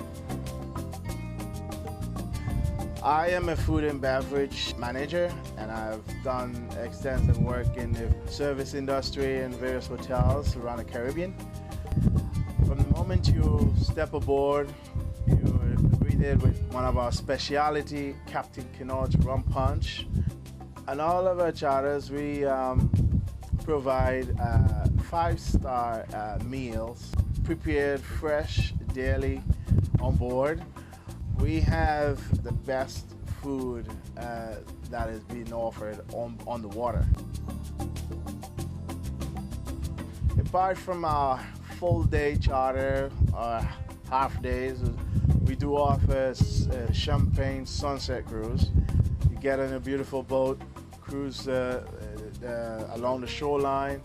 I am a food and beverage manager, and I've done extensive work in the service industry and various hotels around the Caribbean. From the moment you step aboard, you're greeted with one of our specialty Captain Canard's rum punch, On all of our charters, we provide 5-star meals prepared fresh daily on board. We have the best food that is being offered on the water. Apart from our full-day charter or half days, we do offer champagne sunset cruise. You get on a beautiful boat, cruise along the shoreline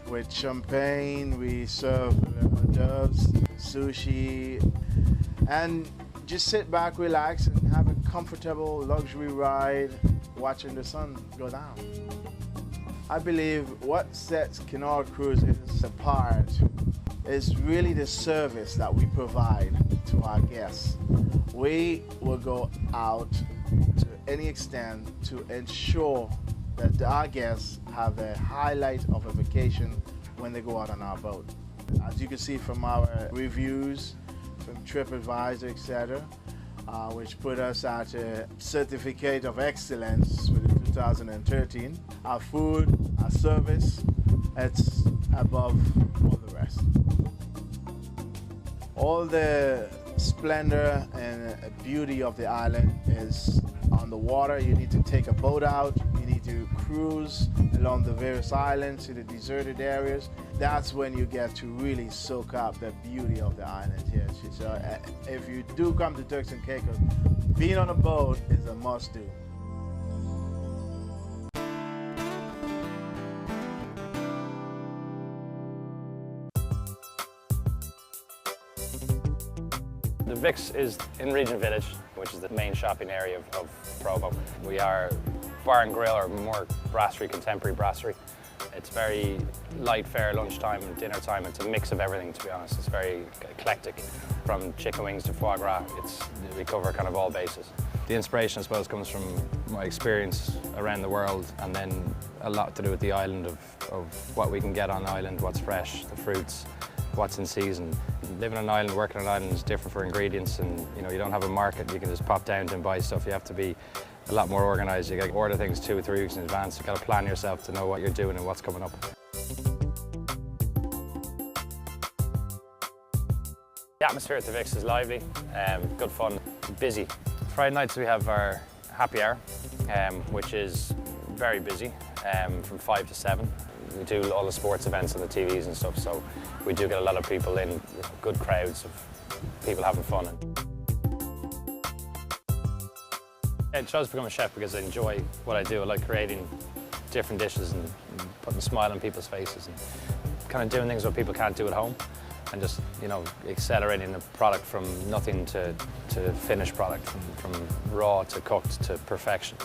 with champagne. We serve hors d'oeuvres, sushi, and just sit back, relax, and have a comfortable luxury ride watching the sun go down. I believe what sets Canal Cruises apart is really the service that we provide to our guests. We will go out to any extent to ensure that our guests have the highlight of a vacation when they go out on our boat. As you can see from our reviews, from TripAdvisor, etc., which put us at a certificate of excellence for 2013. Our food, our service, it's above all the rest. All the splendor and beauty of the island is on the water. You need to take a boat out, you need to cruise along the various islands to the deserted areas. That's when you get to really soak up the beauty of the island here. So if you do come to Turks and Caicos, being on a boat is a must-do. The VIX is in Regent Village, which is the main shopping area of Provo. We are bar and grill, or more brasserie, contemporary brasserie. It's very light fare, lunchtime and dinner time. It's a mix of everything, to be honest. It's very eclectic, from chicken wings to foie gras. We cover kind of all bases. The inspiration, I suppose, comes from my experience around the world, and then a lot to do with the island, of what we can get on the island, what's fresh, the fruits, what's in season. Living on an island, working on an island is different for ingredients, and you don't have a market you can just pop down and buy stuff. You have to be a lot more organised. You got to order things 2 or 3 weeks in advance. You got to plan yourself to know what you're doing and what's coming up. The atmosphere at the VIX is lively, good fun, busy. Friday nights we have our happy hour, which is very busy, from 5 to 7. We do all the sports events on the TVs and stuff, so we do get a lot of people in, good crowds of people having fun. I chose to become a chef because I enjoy what I do. I like creating different dishes and putting a smile on people's faces and kind of doing things that people can't do at home, and just accelerating the product from nothing to finished product, from raw to cooked to perfection.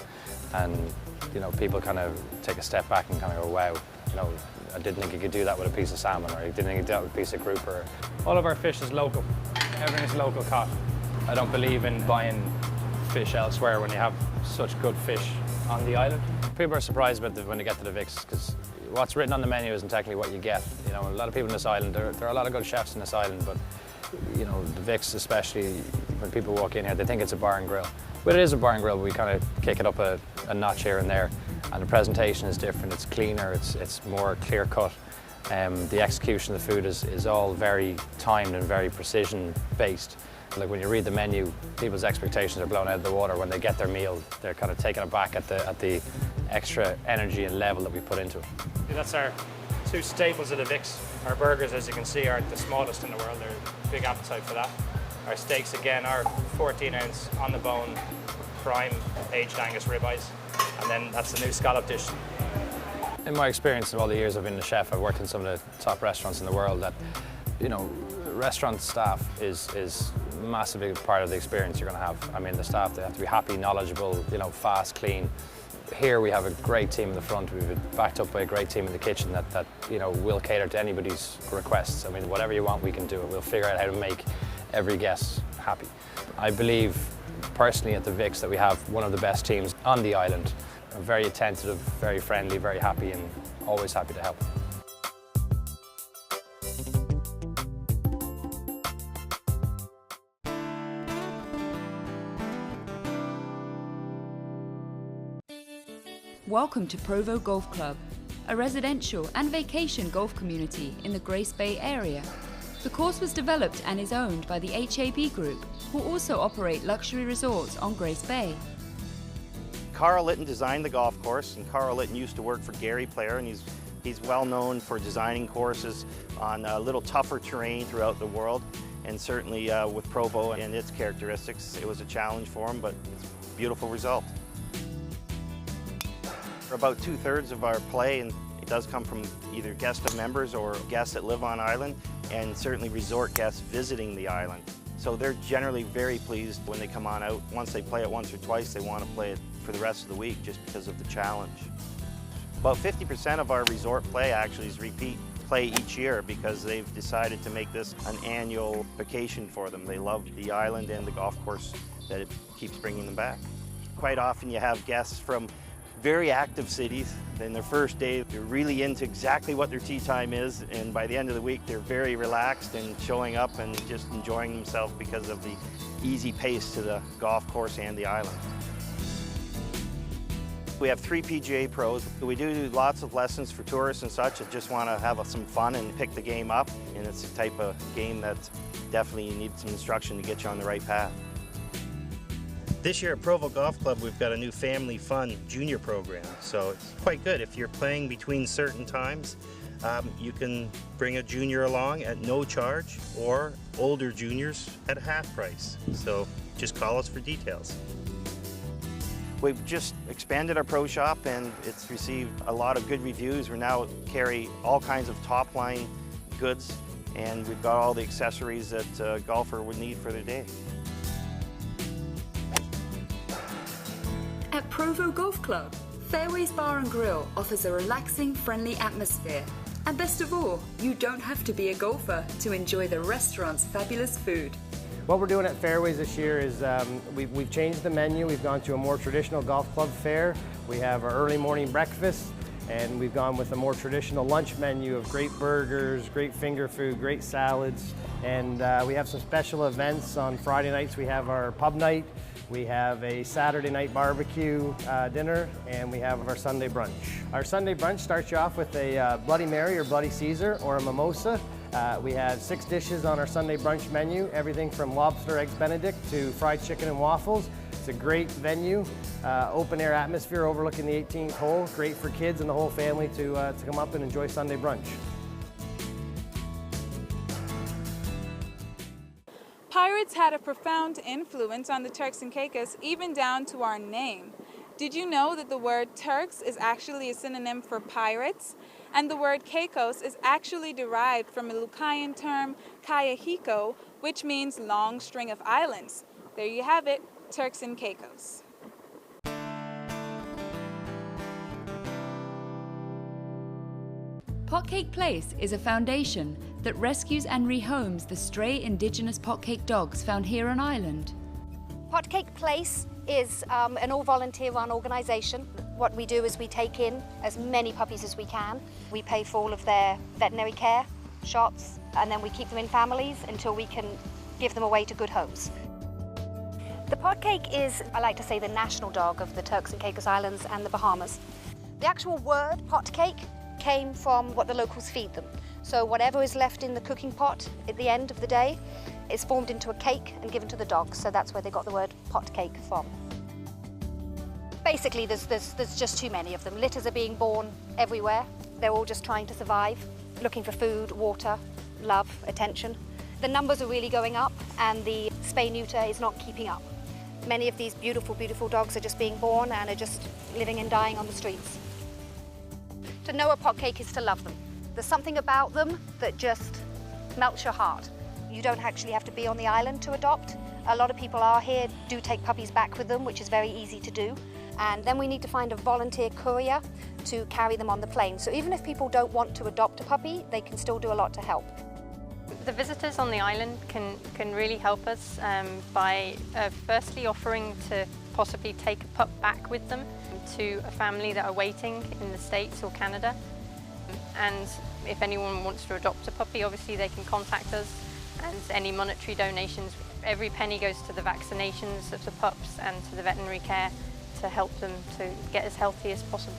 And people kind of take a step back and kind of go, wow, I didn't think you could do that with a piece of salmon, or I didn't think you could do that with a piece of grouper. All of our fish is local. Everything is local caught. I don't believe in buying fish elsewhere when you have such good fish on the island. People are surprised when they get to the VIX, because what's written on the menu isn't technically what you get. A lot of people in this island, there are a lot of good chefs in this island, but the VIX, especially when people walk in here, they think it's a bar and grill. But it is a bar and grill, but we kind of kick it up a notch here and there, and the presentation is different. It's cleaner, it's more clear cut. The execution of the food is all very timed and very precision based. Like when you read the menu, people's expectations are blown out of the water. When they get their meal, they're kind of taken aback at the extra energy and level that we put into it. That's our 2 staples of the VIX. Our burgers, as you can see, are the smallest in the world. There's big appetite for that. Our steaks, again, are 14-ounce on the bone, prime aged Angus ribeyes, and then that's the new scallop dish. In my experience of all the years I've been a chef, I've worked in some of the top restaurants in the world. That restaurant staff is a massively part of the experience you're going to have. I mean, the staff, they have to be happy, knowledgeable, fast, clean. Here we have a great team in the front. We've been backed up by a great team in the kitchen that will cater to anybody's requests. I mean, whatever you want, we can do it. We'll figure out how to make every guest happy. I believe personally at the VIX that we have one of the best teams on the island. Very attentive, very friendly, very happy, and always happy to help. welcome to Provo Golf Club, a residential and vacation golf community in the Grace Bay area. The course was developed and is owned by the HAB Group, who also operate luxury resorts on Grace Bay. Carl Litton designed the golf course, and Carl Litton used to work for Gary Player, and he's well known for designing courses on a little tougher terrain throughout the world, and certainly with Provo and its characteristics, it was a challenge for him, but it's a beautiful result. About 2/3 of our play, and it does come from either guest of members or guests that live on island, and certainly resort guests visiting the island. So they're generally very pleased when they come on out. Once they play it once or twice, they want to play it for the rest of the week just because of the challenge. About 50% of our resort play actually is repeat play each year because they've decided to make this an annual vacation for them. They love the island and the golf course that it keeps bringing them back. Quite often you have guests from very active cities. Then their first day, they're really into exactly what their tee time is, and by the end of the week, they're very relaxed and showing up and just enjoying themselves because of the easy pace to the golf course and the island. We have 3 PGA pros. We do lots of lessons for tourists and such that just want to have some fun and pick the game up, and it's the type of game that definitely you need some instruction to get you on the right path. This year at Provo Golf Club, we've got a new family fun junior program, so it's quite good. If you're playing between certain times, you can bring a junior along at no charge or older juniors at half price. So just call us for details. We've just expanded our pro shop and it's received a lot of good reviews. We now carry all kinds of top line goods, and we've got all the accessories that a golfer would need for their day. At Provo Golf Club, Fairways Bar and Grill offers a relaxing, friendly atmosphere. And best of all, you don't have to be a golfer to enjoy the restaurant's fabulous food. What we're doing at Fairways this year is we've changed the menu. We've gone to a more traditional golf club fare. We have our early morning breakfast, and we've gone with a more traditional lunch menu of great burgers, great finger food, great salads, and we have some special events. On Friday nights we have our pub night. We have a Saturday night barbecue dinner, and we have our Sunday brunch. Our Sunday brunch starts you off with a Bloody Mary or Bloody Caesar or a mimosa. We have 6 dishes on our Sunday brunch menu, everything from lobster eggs benedict to fried chicken and waffles. It's a great venue, open air atmosphere overlooking the 18th hole. Great for kids and the whole family to come up and enjoy Sunday brunch. Pirates had a profound influence on the Turks and Caicos, even down to our name. Did you know that the word Turks is actually a synonym for pirates? And the word Caicos is actually derived from a Lucayan term, Kayahiko, which means long string of islands. There you have it, Turks and Caicos. Potcake Place is a foundation that rescues and rehomes the stray indigenous potcake dogs found here on island. Potcake Place is an all-volunteer run organisation. What we do is we take in as many puppies as we can. We pay for all of their veterinary care, shots, and then we keep them in families until we can give them away to good homes. The potcake is, I like to say, the national dog of the Turks and Caicos Islands and the Bahamas. The actual word potcake came from what the locals feed them. So whatever is left in the cooking pot at the end of the day is formed into a cake and given to the dogs. So that's where they got the word potcake from. Basically, there's just too many of them. Litters are being born everywhere. They're all just trying to survive, looking for food, water, love, attention. The numbers are really going up and the spay-neuter is not keeping up. Many of these beautiful, beautiful dogs are just being born and are just living and dying on the streets. To know a potcake is to love them. There's something about them that just melts your heart. You don't actually have to be on the island to adopt. A lot of people are here, do take puppies back with them, which is very easy to do. And then we need to find a volunteer courier to carry them on the plane. So even if people don't want to adopt a puppy, they can still do a lot to help. The visitors on the island can really help us by firstly offering to possibly take a pup back with them to a family that are waiting in the States or Canada. And if anyone wants to adopt a puppy, obviously they can contact us, and any monetary donations, every penny goes to the vaccinations of the pups and to the veterinary care to help them to get as healthy as possible.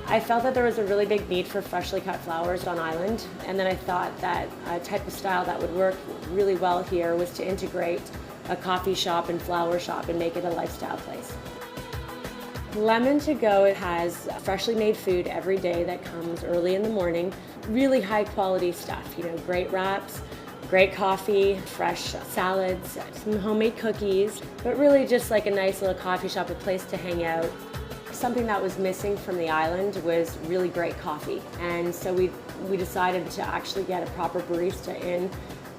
I felt that there was a really big need for freshly cut flowers on island, and then I thought that a type of style that would work really well here was to integrate a coffee shop and flower shop and make it a lifestyle place. Lemon to Go, it has freshly made food every day that comes early in the morning, really high quality stuff, you know, great wraps, great coffee, fresh salads, some homemade cookies, but really just like a nice little coffee shop, a place to hang out. Something that was missing from the island was really great coffee, and so we decided to actually get a proper barista in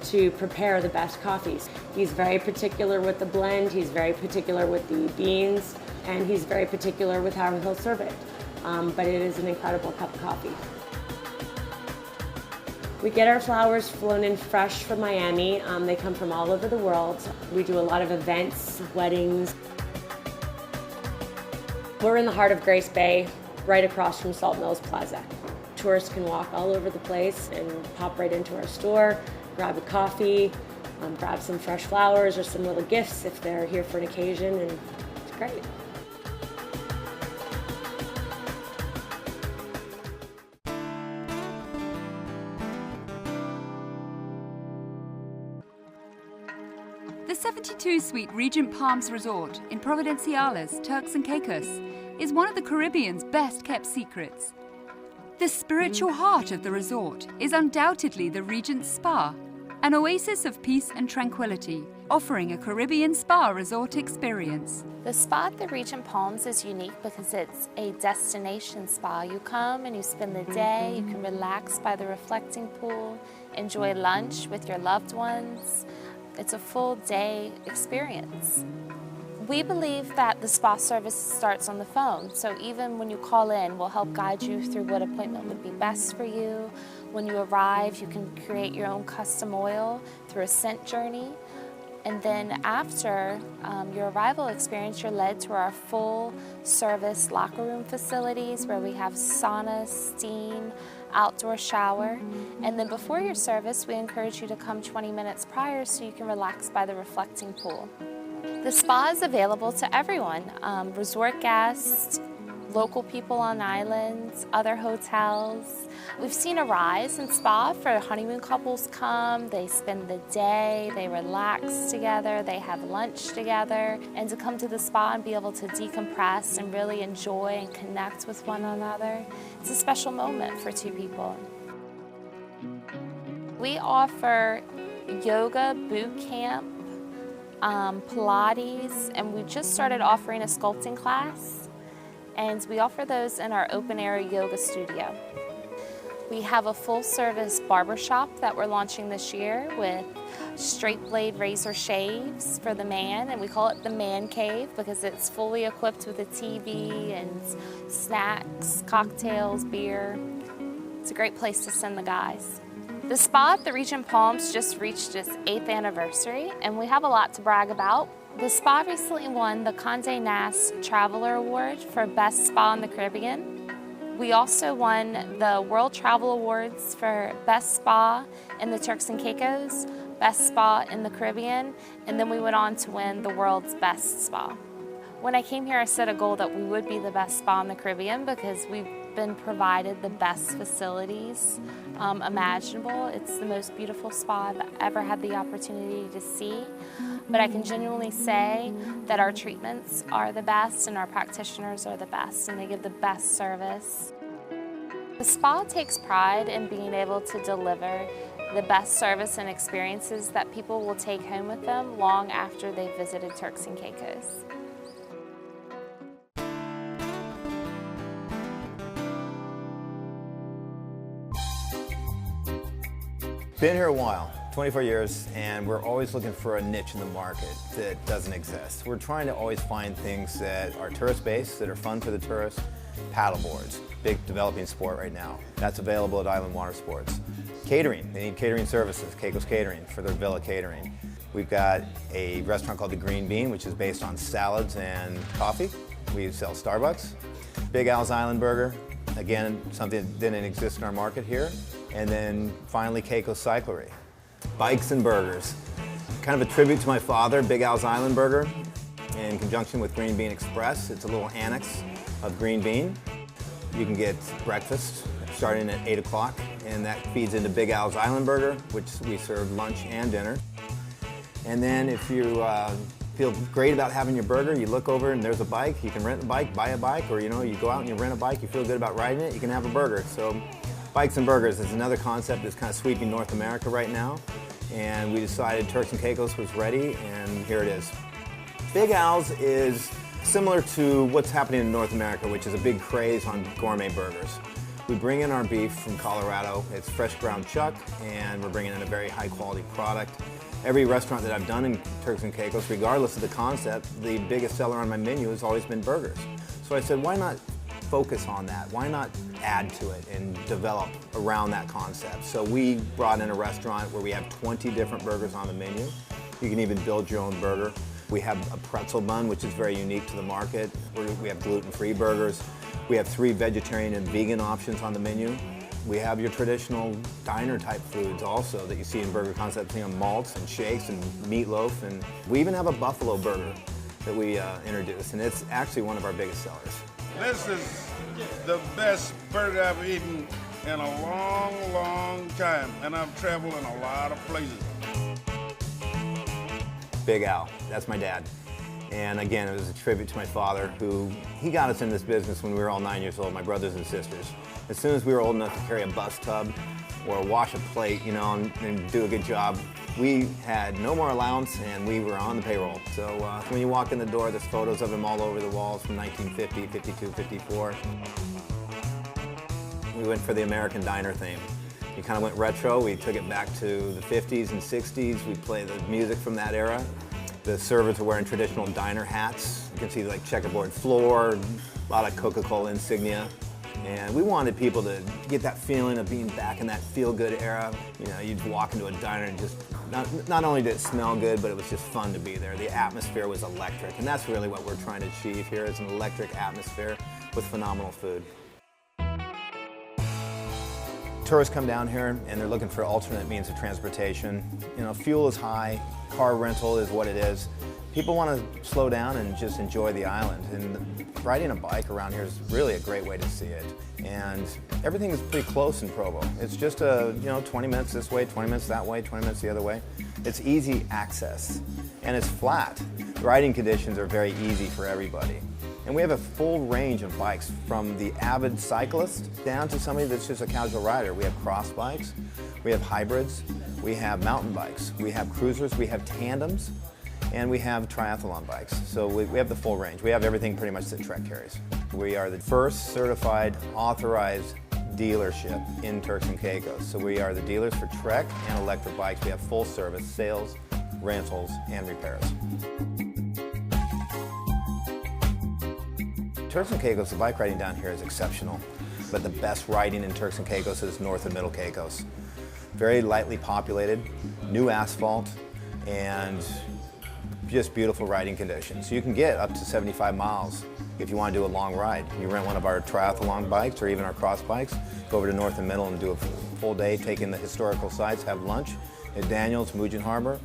to prepare the best coffees. He's very particular with the blend, he's very particular with the beans, and he's very particular with how he'll serve it. But it is an incredible cup of coffee. We get our flowers flown in fresh from Miami. They come from all over the world. We do a lot of events, weddings. We're in the heart of Grace Bay, right across from Salt Mills Plaza. Tourists can walk all over the place and pop right into our store, grab a coffee, grab some fresh flowers or some little gifts if they're here for an occasion, and it's great. The 72-suite Regent Palms Resort in Providenciales, Turks and Caicos, is one of the Caribbean's best-kept secrets. The spiritual heart of the resort is undoubtedly the Regent Spa, an oasis of peace and tranquility, offering a Caribbean spa resort experience. The spa at the Regent Palms is unique because it's a destination spa. You come and you spend the day, you can relax by the reflecting pool, enjoy lunch with your loved ones. It's a full day experience. We believe that the spa service starts on the phone, so even when you call in, we'll help guide you through what appointment would be best for you. When you arrive, you can create your own custom oil through a scent journey. And then after your arrival experience, you're led to our full service locker room facilities where we have sauna, steam, outdoor shower. And then before your service, we encourage you to come 20 minutes prior so you can relax by the reflecting pool. The spa is available to everyone, resort guests, local people on islands, other hotels. We've seen a rise in spa for honeymoon couples come, they spend the day, they relax together, they have lunch together, and to come to the spa and be able to decompress and really enjoy and connect with one another, it's a special moment for two people. We offer yoga boot camp, Pilates, and we just started offering a sculpting class, and we offer those in our open air yoga studio. We have a full service barbershop that we're launching this year with straight blade razor shaves for the man, and we call it the man cave because it's fully equipped with a TV and snacks, cocktails, beer. It's a great place to send the guys. The spa at the Regent Palms just reached its 8th anniversary, and we have a lot to brag about. The spa recently won the Condé Nast Traveler Award for Best Spa in the Caribbean. We also won the World Travel Awards for Best Spa in the Turks and Caicos, Best Spa in the Caribbean, and then we went on to win the world's best spa. When I came here, I set a goal that we would be the best spa in the Caribbean because we've been provided the best facilities imaginable. It's the most beautiful spa I've ever had the opportunity to see. But I can genuinely say that our treatments are the best and our practitioners are the best, and they give the best service. The spa takes pride in being able to deliver the best service and experiences that people will take home with them long after they've visited Turks and Caicos. Been here a while, 24 years, and we're always looking for a niche in the market that doesn't exist. We're trying to always find things that are tourist-based, that are fun for the tourists. Paddleboards, big developing sport right now. That's available at Island Water Sports. Catering, they need catering services, Caicos Catering for their villa catering. We've got a restaurant called the Green Bean, which is based on salads and coffee. We sell Starbucks. Big Al's Island Burger, Again, something that didn't exist in our market here. And then finally, Caicos Cyclery. Bikes and burgers. Kind of a tribute to my father, Big Al's Island Burger, in conjunction with Green Bean Express. It's a little annex of Green Bean. You can get breakfast starting at 8 o'clock, and that feeds into Big Al's Island Burger, which we serve lunch and dinner. And then if you feel great about having your burger, you look over and there's a bike, you can rent a bike, buy a bike, or you go out and you rent a bike, you feel good about riding it, you can have a burger. So bikes and burgers is another concept that's kind of sweeping North America right now. And we decided Turks Caicos was ready, and here it is. Big Al's is similar to what's happening in North America, which is a big craze on gourmet burgers. We bring in our beef from Colorado. It's fresh ground chuck, and we're bringing in a very high quality product. Every restaurant that I've done in Turks and Caicos, regardless of the concept, the biggest seller on my menu has always been burgers. So I said, why not focus on that? Why not add to it and develop around that concept? So we brought in a restaurant where we have 20 different burgers on the menu. You can even build your own burger. We have a pretzel bun, which is very unique to the market. We have gluten-free burgers. We have 3 vegetarian and vegan options on the menu. We have your traditional diner type foods also that you see in burger concepts, malts and shakes and meatloaf. And we even have a buffalo burger that we introduced, and it's actually one of our biggest sellers. This is the best burger I've eaten in a long, long time, and I've traveled in a lot of places. Big Al, that's my dad. And again, it was a tribute to my father, he got us in this business when we were all 9 years old, my brothers and sisters. As soon as we were old enough to carry a bus tub or wash a plate, and do a good job, we had no more allowance and we were on the payroll. So when you walk in the door, there's photos of him all over the walls from 1950, 52, 54. We went for the American diner theme. We kind of went retro. We took it back to the 50s and 60s. We played the music from that era. The servers are wearing traditional diner hats. You can see like checkerboard floor, a lot of Coca-Cola insignia. And we wanted people to get that feeling of being back in that feel-good era. You'd walk into a diner and just, not only did it smell good, but it was just fun to be there. The atmosphere was electric, and that's really what we're trying to achieve here, is an electric atmosphere with phenomenal food. Tourists come down here and they're looking for alternate means of transportation. Fuel is high, car rental is what it is. People want to slow down and just enjoy the island, and riding a bike around here is really a great way to see it. And everything is pretty close in Provo. It's just 20 minutes this way, 20 minutes that way, 20 minutes the other way. It's easy access, and it's flat. The riding conditions are very easy for everybody. And we have a full range of bikes, from the avid cyclist down to somebody that's just a casual rider. We have cross bikes, we have hybrids, we have mountain bikes, we have cruisers, we have tandems, and we have triathlon bikes. So we have the full range. We have everything pretty much that Trek carries. We are the first certified authorized dealership in Turks and Caicos. So we are the dealers for Trek and electric bikes. We have full service, sales, rentals, and repairs. Turks and Caicos, the bike riding down here is exceptional, but the best riding in Turks and Caicos is North and Middle Caicos. Very lightly populated, new asphalt, and just beautiful riding conditions. So you can get up to 75 miles if you want to do a long ride. You rent one of our triathlon bikes or even our cross bikes, go over to North and Middle and do a full day, take in the historical sites, have lunch at Daniels, Mujin Harbor,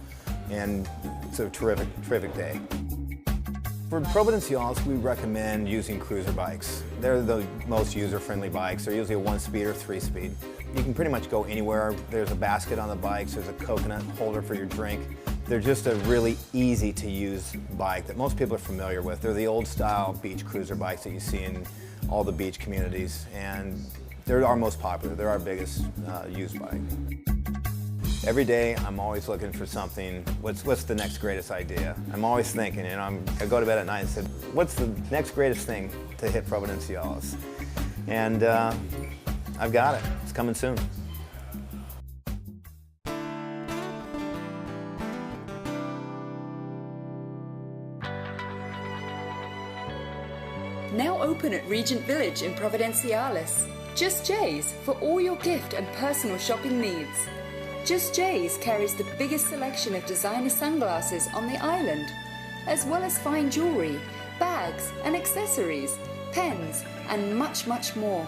and it's a terrific, terrific day. For Providenciales, we recommend using cruiser bikes. They're the most user-friendly bikes. They're usually a 1-speed or 3-speed. You can pretty much go anywhere. There's a basket on the bikes, there's a coconut holder for your drink. They're just a really easy to use bike that most people are familiar with. They're the old style beach cruiser bikes that you see in all the beach communities, and they're our most popular. They're our biggest used bike. Every day, I'm always looking for something. What's the next greatest idea? I'm always thinking, I go to bed at night and said, what's the next greatest thing to hit Providenciales? And I've got it. It's coming soon. Now open at Regent Village in Providenciales. Just J's for all your gift and personal shopping needs. Just J's carries the biggest selection of designer sunglasses on the island, as well as fine jewelry, bags and accessories, pens, and much, much more.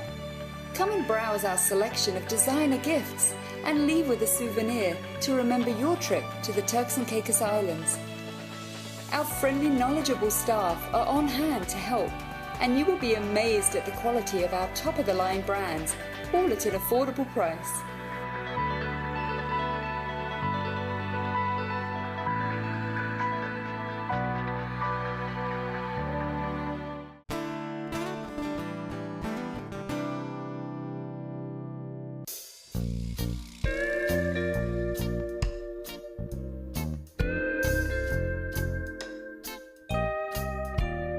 Come and browse our selection of designer gifts and leave with a souvenir to remember your trip to the Turks and Caicos Islands. Our friendly, knowledgeable staff are on hand to help, and you will be amazed at the quality of our top-of-the-line brands, all at an affordable price.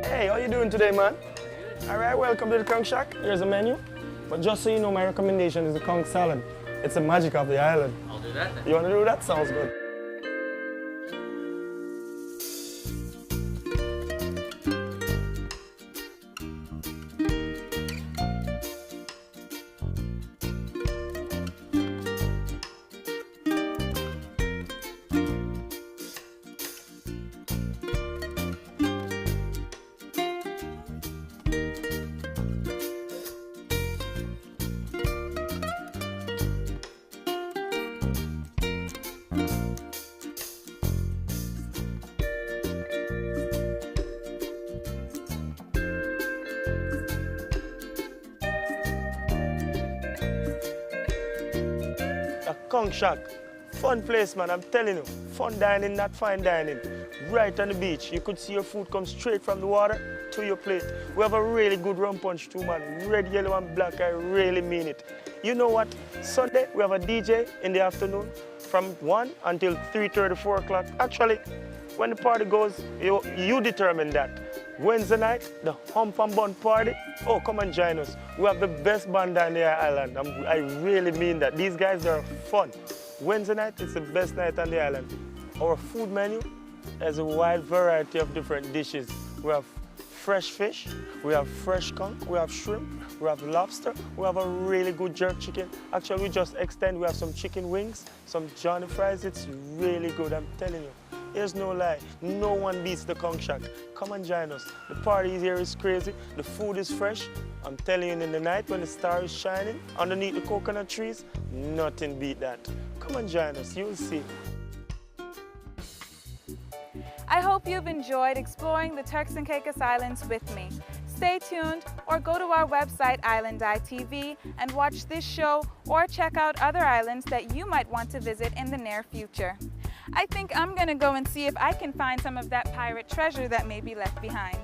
Hey, how you doing today, man? All right, welcome to the Conch Shack. Here's a menu. But just so you know, my recommendation is the conch salad. It's the magic of the island. I'll do that then. You want to do that? Sounds good. Conch Shack, fun place, man, I'm telling you. Fun dining, not fine dining. Right on the beach, you could see your food come straight from the water to your plate. We have a really good rum punch too, man. Red, yellow, and black, I really mean it. You know what? Sunday, we have a DJ in the afternoon from 1 until 3:30, 4 o'clock. Actually, when the party goes, you determine that. Wednesday night, the Hump and Bun party. Oh, come and join us. We have the best band down the island. I really mean that. These guys are fun. Wednesday night is the best night on the island. Our food menu has a wide variety of different dishes. We have fresh fish, we have fresh conch, we have shrimp, we have lobster, we have a really good jerk chicken. Actually, we just extend, we have some chicken wings, some Johnny fries. It's really good, I'm telling you. Here's no lie, no one beats the Conch Shack. Come and join us. The party here is crazy, the food is fresh. I'm telling you, in the night when the star is shining underneath the coconut trees, nothing beat that. Come and join us, you'll see. I hope you've enjoyed exploring the Turks and Caicos Islands with me. Stay tuned or go to our website, eyeTV, and watch this show or check out other islands that you might want to visit in the near future. I think I'm gonna go and see if I can find some of that pirate treasure that may be left behind.